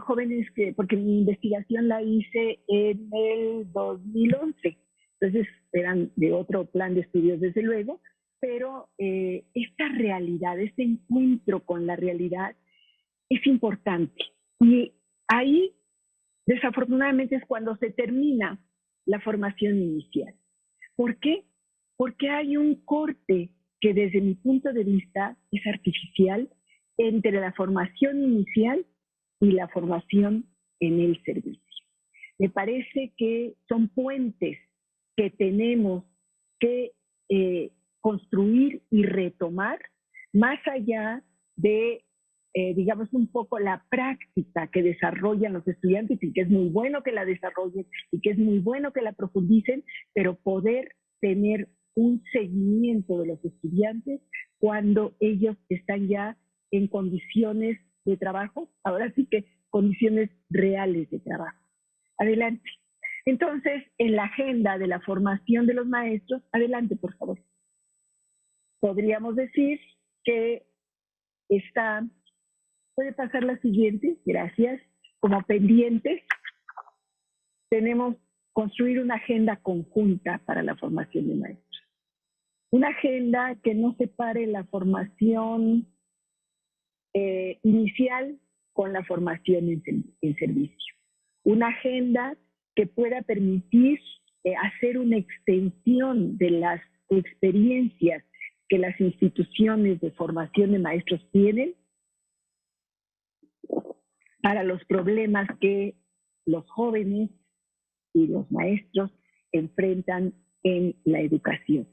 Jóvenes que, porque mi investigación la hice en el 2011, entonces eran de otro plan de estudios desde luego, pero esta realidad, este encuentro con la realidad es importante. Y ahí, desafortunadamente, es cuando se termina la formación inicial. ¿Por qué? Porque hay un corte que desde mi punto de vista es artificial entre la formación inicial y la formación en el servicio. Me parece que son puentes que tenemos que construir y retomar más allá de digamos, un poco la práctica que desarrollan los estudiantes y que es muy bueno que la desarrollen y que es muy bueno que la profundicen, pero poder tener un seguimiento de los estudiantes cuando ellos están ya en condiciones de trabajo, ahora sí que condiciones reales de trabajo. Adelante. Entonces, en la agenda de la formación de los maestros, adelante, por favor. Podríamos decir que está... Puede pasar la siguiente, gracias. Como pendientes, tenemos construir una agenda conjunta para la formación de maestros. Una agenda que no separe la formación inicial con la formación en servicio. Una agenda que pueda permitir hacer una extensión de las experiencias que las instituciones de formación de maestros tienen para los problemas que los jóvenes y los maestros enfrentan en la educación.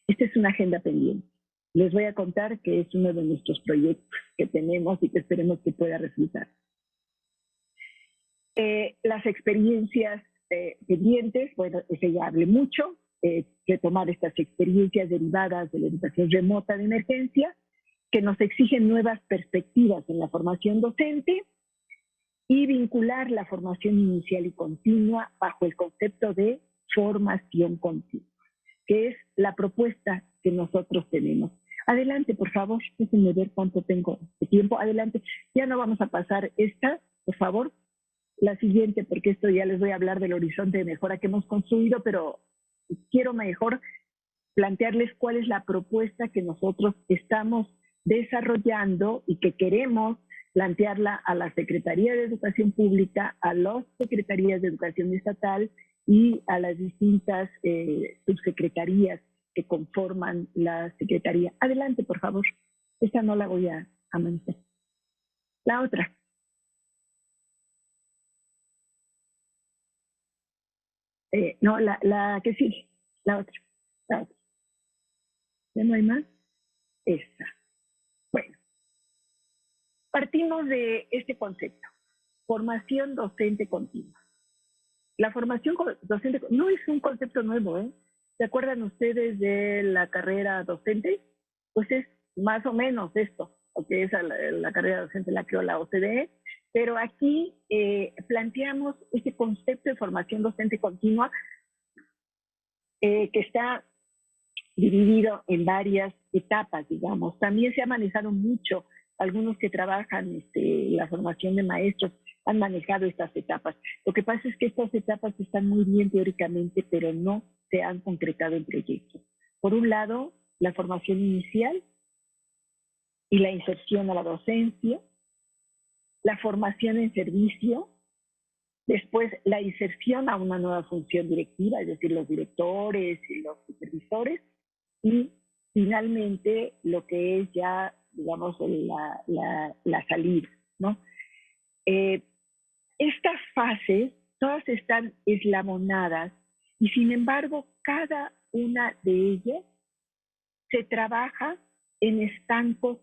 Esta es una agenda pendiente. Les voy a contar que es uno de nuestros proyectos que tenemos y que esperemos que pueda resultar. Las experiencias pendientes, bueno, ese ya hablé mucho, retomar estas experiencias derivadas de la educación remota de emergencia, que nos exigen nuevas perspectivas en la formación docente, y vincular la formación inicial y continua bajo el concepto de formación continua, que es la propuesta que nosotros tenemos. Adelante, por favor, déjenme ver cuánto tengo de tiempo. Adelante, ya no vamos a pasar esta, por favor, la siguiente, porque esto ya les voy a hablar del horizonte de mejora que hemos construido, pero quiero mejor plantearles cuál es la propuesta que nosotros estamos desarrollando y que queremos plantearla a la Secretaría de Educación Pública, a las Secretarías de Educación Estatal y a las distintas subsecretarías que conforman la Secretaría. Adelante, por favor. Esta no la voy a manifestar. La otra. No, la que sigue. La otra. La otra. ¿Ya no hay más? Esta. Bueno. Partimos de este concepto, formación docente continua. La formación docente no es un concepto nuevo, ¿eh? ¿Se acuerdan ustedes de la carrera docente? Pues es más o menos esto, porque esa la carrera docente la creó la OCDE, pero aquí planteamos este concepto de formación docente continua que está dividido en varias etapas, digamos. También se ha manejado mucho. Algunos que trabajan la formación de maestros han manejado estas etapas. Lo que pasa es que estas etapas están muy bien teóricamente, pero no se han concretado en proyectos. Por un lado, la formación inicial y la inserción a la docencia, la formación en servicio, después la inserción a una nueva función directiva, es decir, los directores y los supervisores, y finalmente lo que es ya, digamos, la salida, ¿no? Estas fases, todas están eslabonadas y sin embargo, cada una de ellas se trabaja en estancos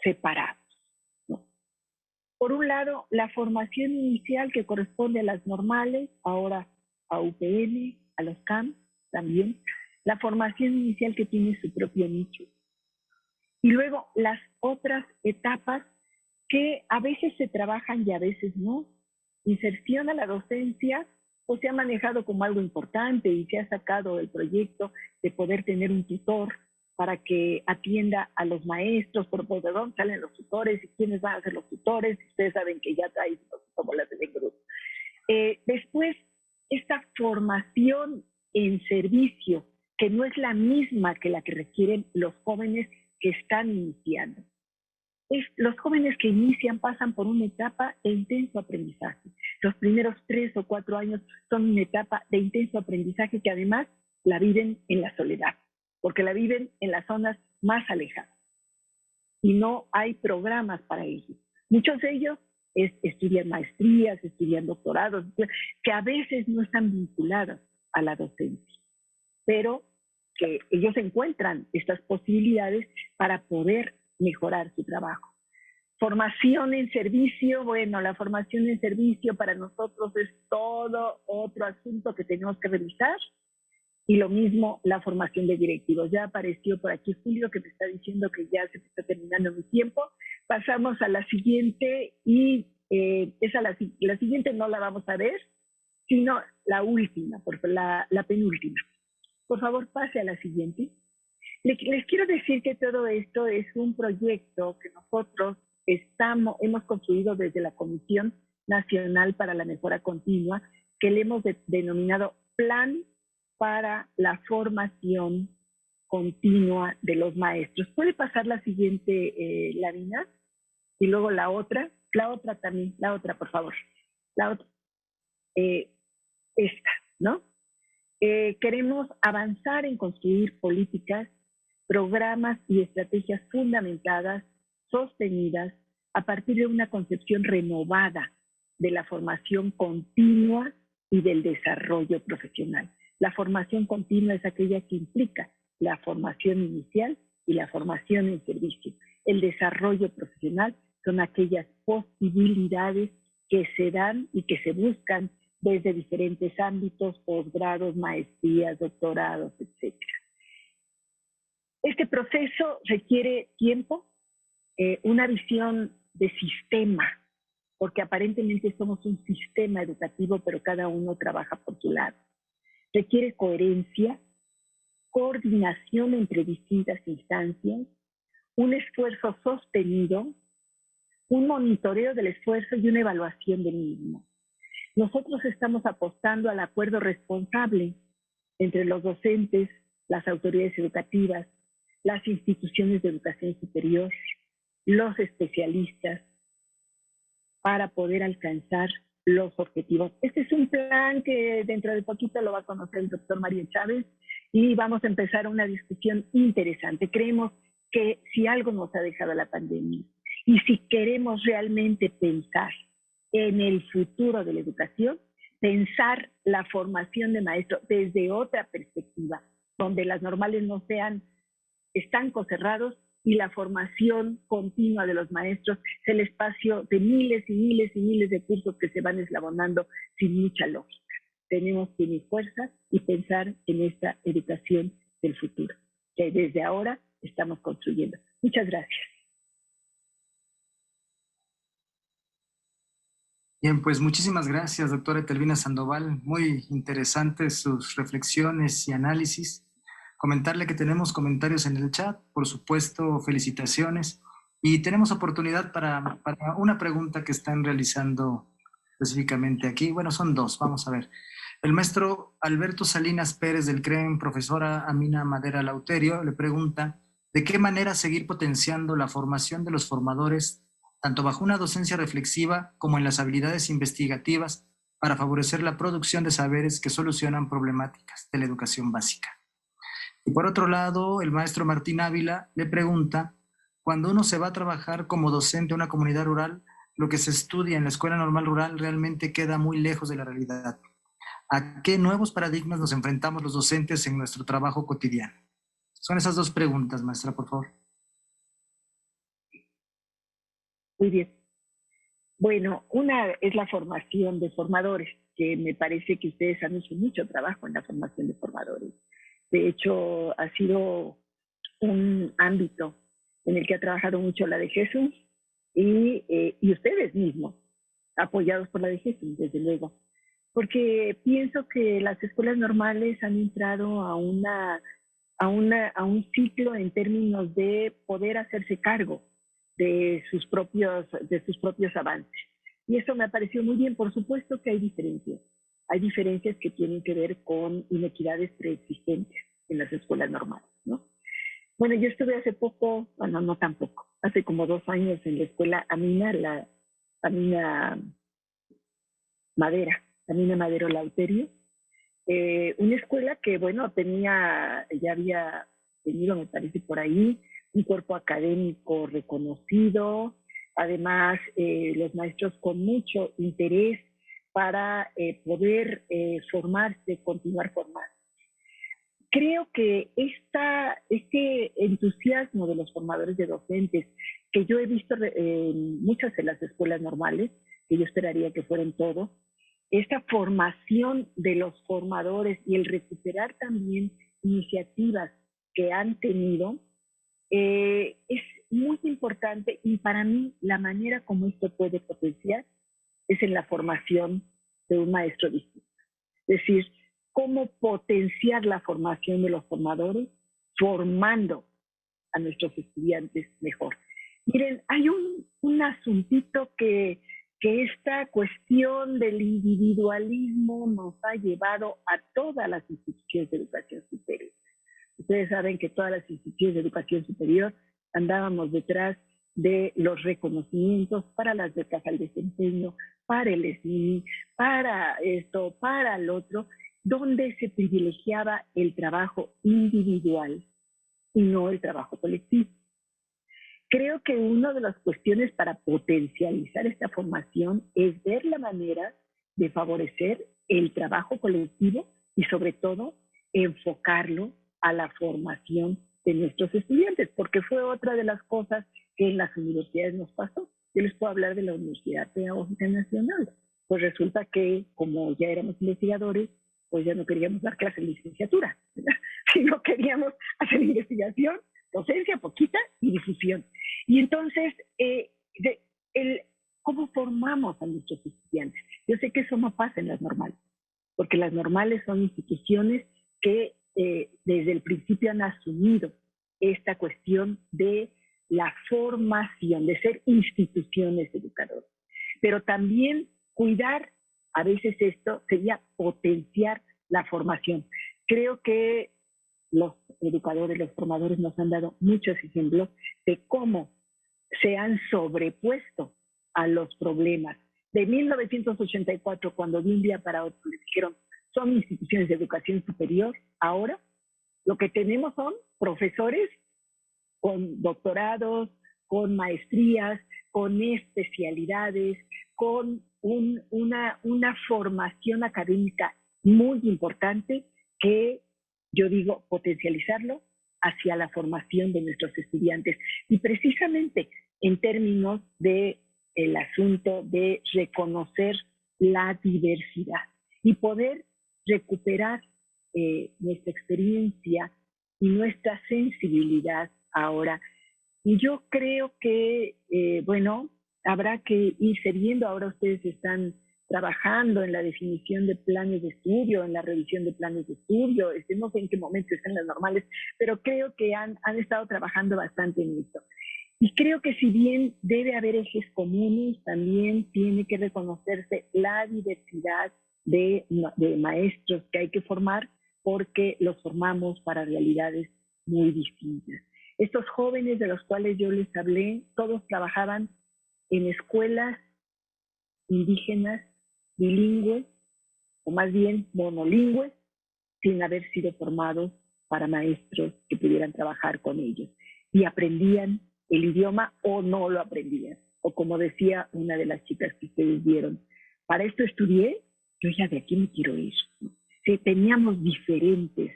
separados, ¿no? Por un lado, la formación inicial que corresponde a las normales, ahora a UPN, a los CAM también, la formación inicial que tiene su propio nicho. Y luego las otras etapas que a veces se trabajan y a veces no. Inserción a la docencia, pues se ha manejado como algo importante y se ha sacado el proyecto de poder tener un tutor para que atienda a los maestros, por de dónde salen los tutores y quiénes van a ser los tutores. Ustedes saben que ya traen como las del grupo. Después, esta formación en servicio, que no es la misma que la que requieren los jóvenes que están iniciando. Los jóvenes que inician pasan por una etapa de intenso aprendizaje. Los primeros 3 o 4 años son una etapa de intenso aprendizaje que además la viven en la soledad, porque la viven en las zonas más alejadas y no hay programas para ellos. Muchos de ellos estudian maestrías, estudian doctorados, que a veces no están vinculados a la docencia, pero que ellos encuentran estas posibilidades para poder mejorar su trabajo. Formación en servicio, bueno, la formación en servicio para nosotros es todo otro asunto que tenemos que revisar. Y lo mismo la formación de directivos. Ya apareció por aquí Julio que me está diciendo que ya se está terminando mi tiempo. Pasamos a la siguiente y la siguiente no la vamos a ver, sino la última, la penúltima. Por favor, pase a la siguiente. Les quiero decir que todo esto es un proyecto que nosotros hemos construido desde la Comisión Nacional para la Mejora Continua, que le hemos denominado Plan para la Formación Continua de los Maestros. ¿Puede pasar la siguiente, Lavina? Y luego la otra también, la otra, por favor. La otra. Esta, ¿no? Queremos avanzar en construir políticas, programas y estrategias fundamentadas, sostenidas, a partir de una concepción renovada de la formación continua y del desarrollo profesional. La formación continua es aquella que implica la formación inicial y la formación en servicio. El desarrollo profesional son aquellas posibilidades que se dan y que se buscan desde diferentes ámbitos, posgrados, maestrías, doctorados, etc. Este proceso requiere tiempo, una visión de sistema, porque aparentemente somos un sistema educativo, pero cada uno trabaja por su lado. Requiere coherencia, coordinación entre distintas instancias, un esfuerzo sostenido, un monitoreo del esfuerzo y una evaluación del mismo. Nosotros estamos apostando al acuerdo responsable entre los docentes, las autoridades educativas, las instituciones de educación superior, los especialistas, para poder alcanzar los objetivos. Este es un plan que dentro de poquito lo va a conocer el doctor Mario Chávez y vamos a empezar una discusión interesante. Creemos que si algo nos ha dejado la pandemia y si queremos realmente pensar en el futuro de la educación, pensar la formación de maestros desde otra perspectiva, donde las normales no sean estancos cerrados y la formación continua de los maestros es el espacio de miles y miles y miles de cursos que se van eslabonando sin mucha lógica. Tenemos que unir fuerzas y pensar en esta educación del futuro, que desde ahora estamos construyendo. Muchas gracias. Bien, pues muchísimas gracias, doctora Etelvina Sandoval. Muy interesantes sus reflexiones y análisis. Comentarle que tenemos comentarios en el chat, por supuesto, felicitaciones. Y tenemos oportunidad para una pregunta que están realizando específicamente aquí. Bueno, son dos, vamos a ver. El maestro Alberto Salinas Pérez del CREM, profesora Amina Madera Lauterio, le pregunta de qué manera seguir potenciando la formación de los formadores, tanto bajo una docencia reflexiva como en las habilidades investigativas, para favorecer la producción de saberes que solucionan problemáticas de la educación básica. Y por otro lado, el maestro Martín Ávila le pregunta, cuando uno se va a trabajar como docente en una comunidad rural, lo que se estudia en la Escuela Normal Rural realmente queda muy lejos de la realidad. ¿A qué nuevos paradigmas nos enfrentamos los docentes en nuestro trabajo cotidiano? Son esas dos preguntas, maestra, por favor. Muy bien. Bueno, una es la formación de formadores, que me parece que ustedes han hecho mucho trabajo en la formación de formadores. De hecho, ha sido un ámbito en el que ha trabajado mucho la DGESU y ustedes mismos, apoyados por la DGESU, desde luego. Porque pienso que las escuelas normales han entrado a un ciclo en términos de poder hacerse cargo de sus propios avances. Y eso me ha parecido muy bien. Por supuesto que hay diferencias. Hay diferencias que tienen que ver con inequidades preexistentes en las escuelas normales, ¿no? Bueno, yo estuve hace poco, bueno, no tampoco, hace como 2 años en la escuela Amina Madero Lauterio, una escuela que, bueno, ya había tenido, me parece por ahí, un cuerpo académico reconocido, además los maestros con mucho interés para poder formarse, continuar formando. Creo que este entusiasmo de los formadores de docentes, que yo he visto en muchas de las escuelas normales, que yo esperaría que fueran todos, esta formación de los formadores y el recuperar también iniciativas que han tenido, es muy importante, y para mí la manera como esto puede potenciar es en la formación de un maestro distinto. Es decir, cómo potenciar la formación de los formadores, formando a nuestros estudiantes mejor. Miren, hay un asuntito que esta cuestión del individualismo nos ha llevado a todas las instituciones de educación superior. Ustedes saben que todas las instituciones de educación superior andábamos detrás de los reconocimientos para las becas al desempeño, para el SNI, para esto, para el otro, donde se privilegiaba el trabajo individual y no el trabajo colectivo. Creo que una de las cuestiones para potencializar esta formación es ver la manera de favorecer el trabajo colectivo y sobre todo enfocarlo a la formación de nuestros estudiantes, porque fue otra de las cosas que en las universidades nos pasó. Yo les puedo hablar de la Universidad Pedagógica Nacional. Pues resulta que, como ya éramos investigadores, pues ya no queríamos dar clases de licenciatura, ¿verdad? Sino queríamos hacer investigación, docencia poquita y difusión. Y entonces, ¿cómo formamos a nuestros estudiantes? Yo sé que eso no pasa en las normales, porque las normales son instituciones que desde el principio han asumido esta cuestión de la formación, de ser instituciones educadoras. Pero también cuidar, a veces esto sería potenciar la formación. Creo que los educadores, los formadores nos han dado muchos ejemplos de cómo se han sobrepuesto a los problemas. De 1984, cuando de un día para otro les dijeron, son instituciones de educación superior, ahora lo que tenemos son profesores con doctorados, con maestrías, con especialidades, con una formación académica muy importante que yo digo potencializarlo hacia la formación de nuestros estudiantes. Y precisamente en términos del asunto de reconocer la diversidad y poder recuperar nuestra experiencia y nuestra sensibilidad ahora. Y yo creo que, bueno, habrá que irse viendo. Ahora ustedes están trabajando en la definición de planes de estudio, en la revisión de planes de estudio. No sé en qué momento están las normales, pero creo que han estado trabajando bastante en esto. Y creo que si bien debe haber ejes comunes, también tiene que reconocerse la diversidad de maestros que hay que formar, porque los formamos para realidades muy distintas. Estos jóvenes de los cuales yo les hablé, todos trabajaban en escuelas indígenas, bilingües, o más bien monolingües, sin haber sido formados para maestros que pudieran trabajar con ellos. Y aprendían el idioma o no lo aprendían. O como decía una de las chicas que ustedes vieron, para esto estudié, yo ya de aquí me quiero ir. Sí, teníamos diferentes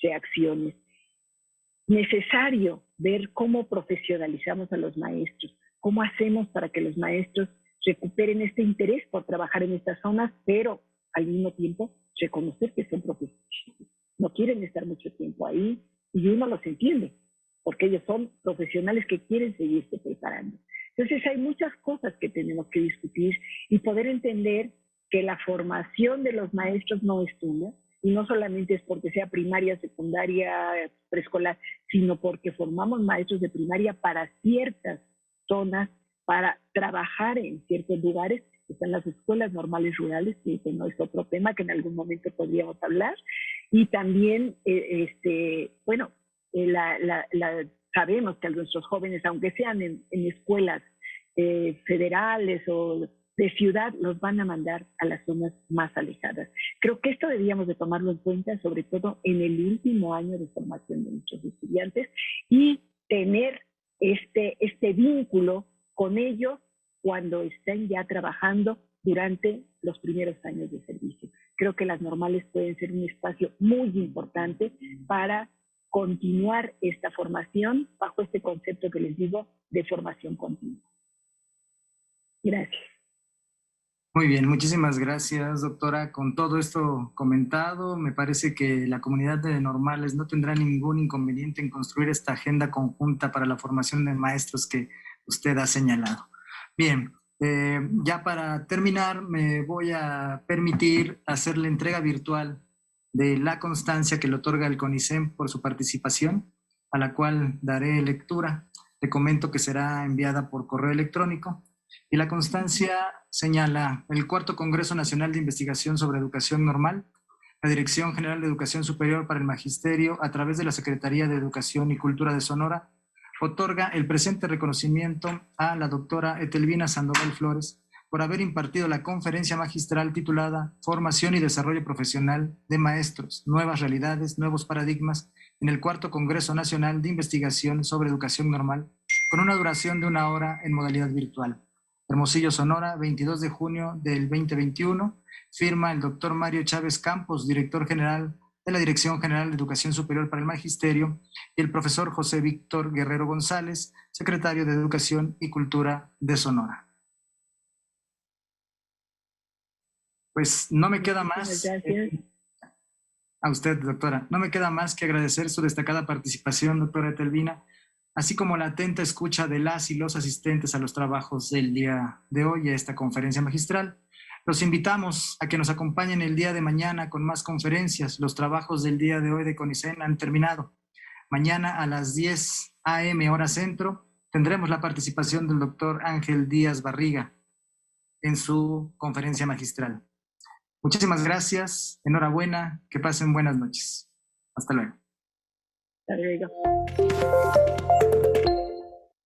reacciones. Necesario ver cómo profesionalizamos a los maestros, cómo hacemos para que los maestros recuperen este interés por trabajar en estas zonas, pero al mismo tiempo reconocer que son profesionales. no quieren estar mucho tiempo ahí y uno los entiende, porque ellos son profesionales que quieren seguirse preparando. Entonces hay muchas cosas que tenemos que discutir y poder entender que la formación de los maestros no es una, y no solamente es porque sea primaria, secundaria, preescolar, sino porque formamos maestros de primaria para ciertas zonas, para trabajar en ciertos lugares. Están las escuelas normales rurales, que ese no es otro tema que en algún momento podríamos hablar, y también, sabemos que a nuestros jóvenes, aunque sean en escuelas federales o de ciudad, los van a mandar a las zonas más alejadas. Creo que esto deberíamos de tomarlo en cuenta, sobre todo en el último año de formación de nuestros estudiantes, y tener este vínculo con ellos cuando estén ya trabajando durante los primeros años de servicio. Creo que las normales pueden ser un espacio muy importante para continuar esta formación bajo este concepto que les digo de formación continua. Gracias. Muy bien, muchísimas gracias, doctora. Con todo esto comentado, me parece que la comunidad de normales no tendrá ningún inconveniente en construir esta agenda conjunta para la formación de maestros que usted ha señalado. Bien, ya para terminar, me voy a permitir hacer la entrega virtual de la constancia que le otorga el CONICEN por su participación, a la cual daré lectura. Le comento que será enviada por correo electrónico. Y la constancia señala el Cuarto Congreso Nacional de Investigación sobre Educación Normal, la Dirección General de Educación Superior para el Magisterio, a través de la Secretaría de Educación y Cultura de Sonora, otorga el presente reconocimiento a la doctora Etelvina Sandoval Flores por haber impartido la conferencia magistral titulada Formación y Desarrollo Profesional de Maestros, Nuevas Realidades, Nuevos Paradigmas, en el Cuarto Congreso Nacional de Investigación sobre Educación Normal, con una duración de 1 hora en modalidad virtual. Hermosillo, Sonora, 22 de junio del 2021. Firma el doctor Mario Chávez Campos, director general de la Dirección General de Educación Superior para el Magisterio, y el profesor José Víctor Guerrero González, secretario de Educación y Cultura de Sonora. Pues no me queda más. A usted, doctora. No me queda más que agradecer su destacada participación, doctora Etelvina, así como la atenta escucha de las y los asistentes a los trabajos del día de hoy, a esta conferencia magistral. Los invitamos a que nos acompañen el día de mañana con más conferencias. Los trabajos del día de hoy de CONICEN han terminado. Mañana a las 10 a.m. hora centro tendremos la participación del doctor Ángel Díaz Barriga en su conferencia magistral. Muchísimas gracias, enhorabuena, que pasen buenas noches. Hasta luego. Hasta luego.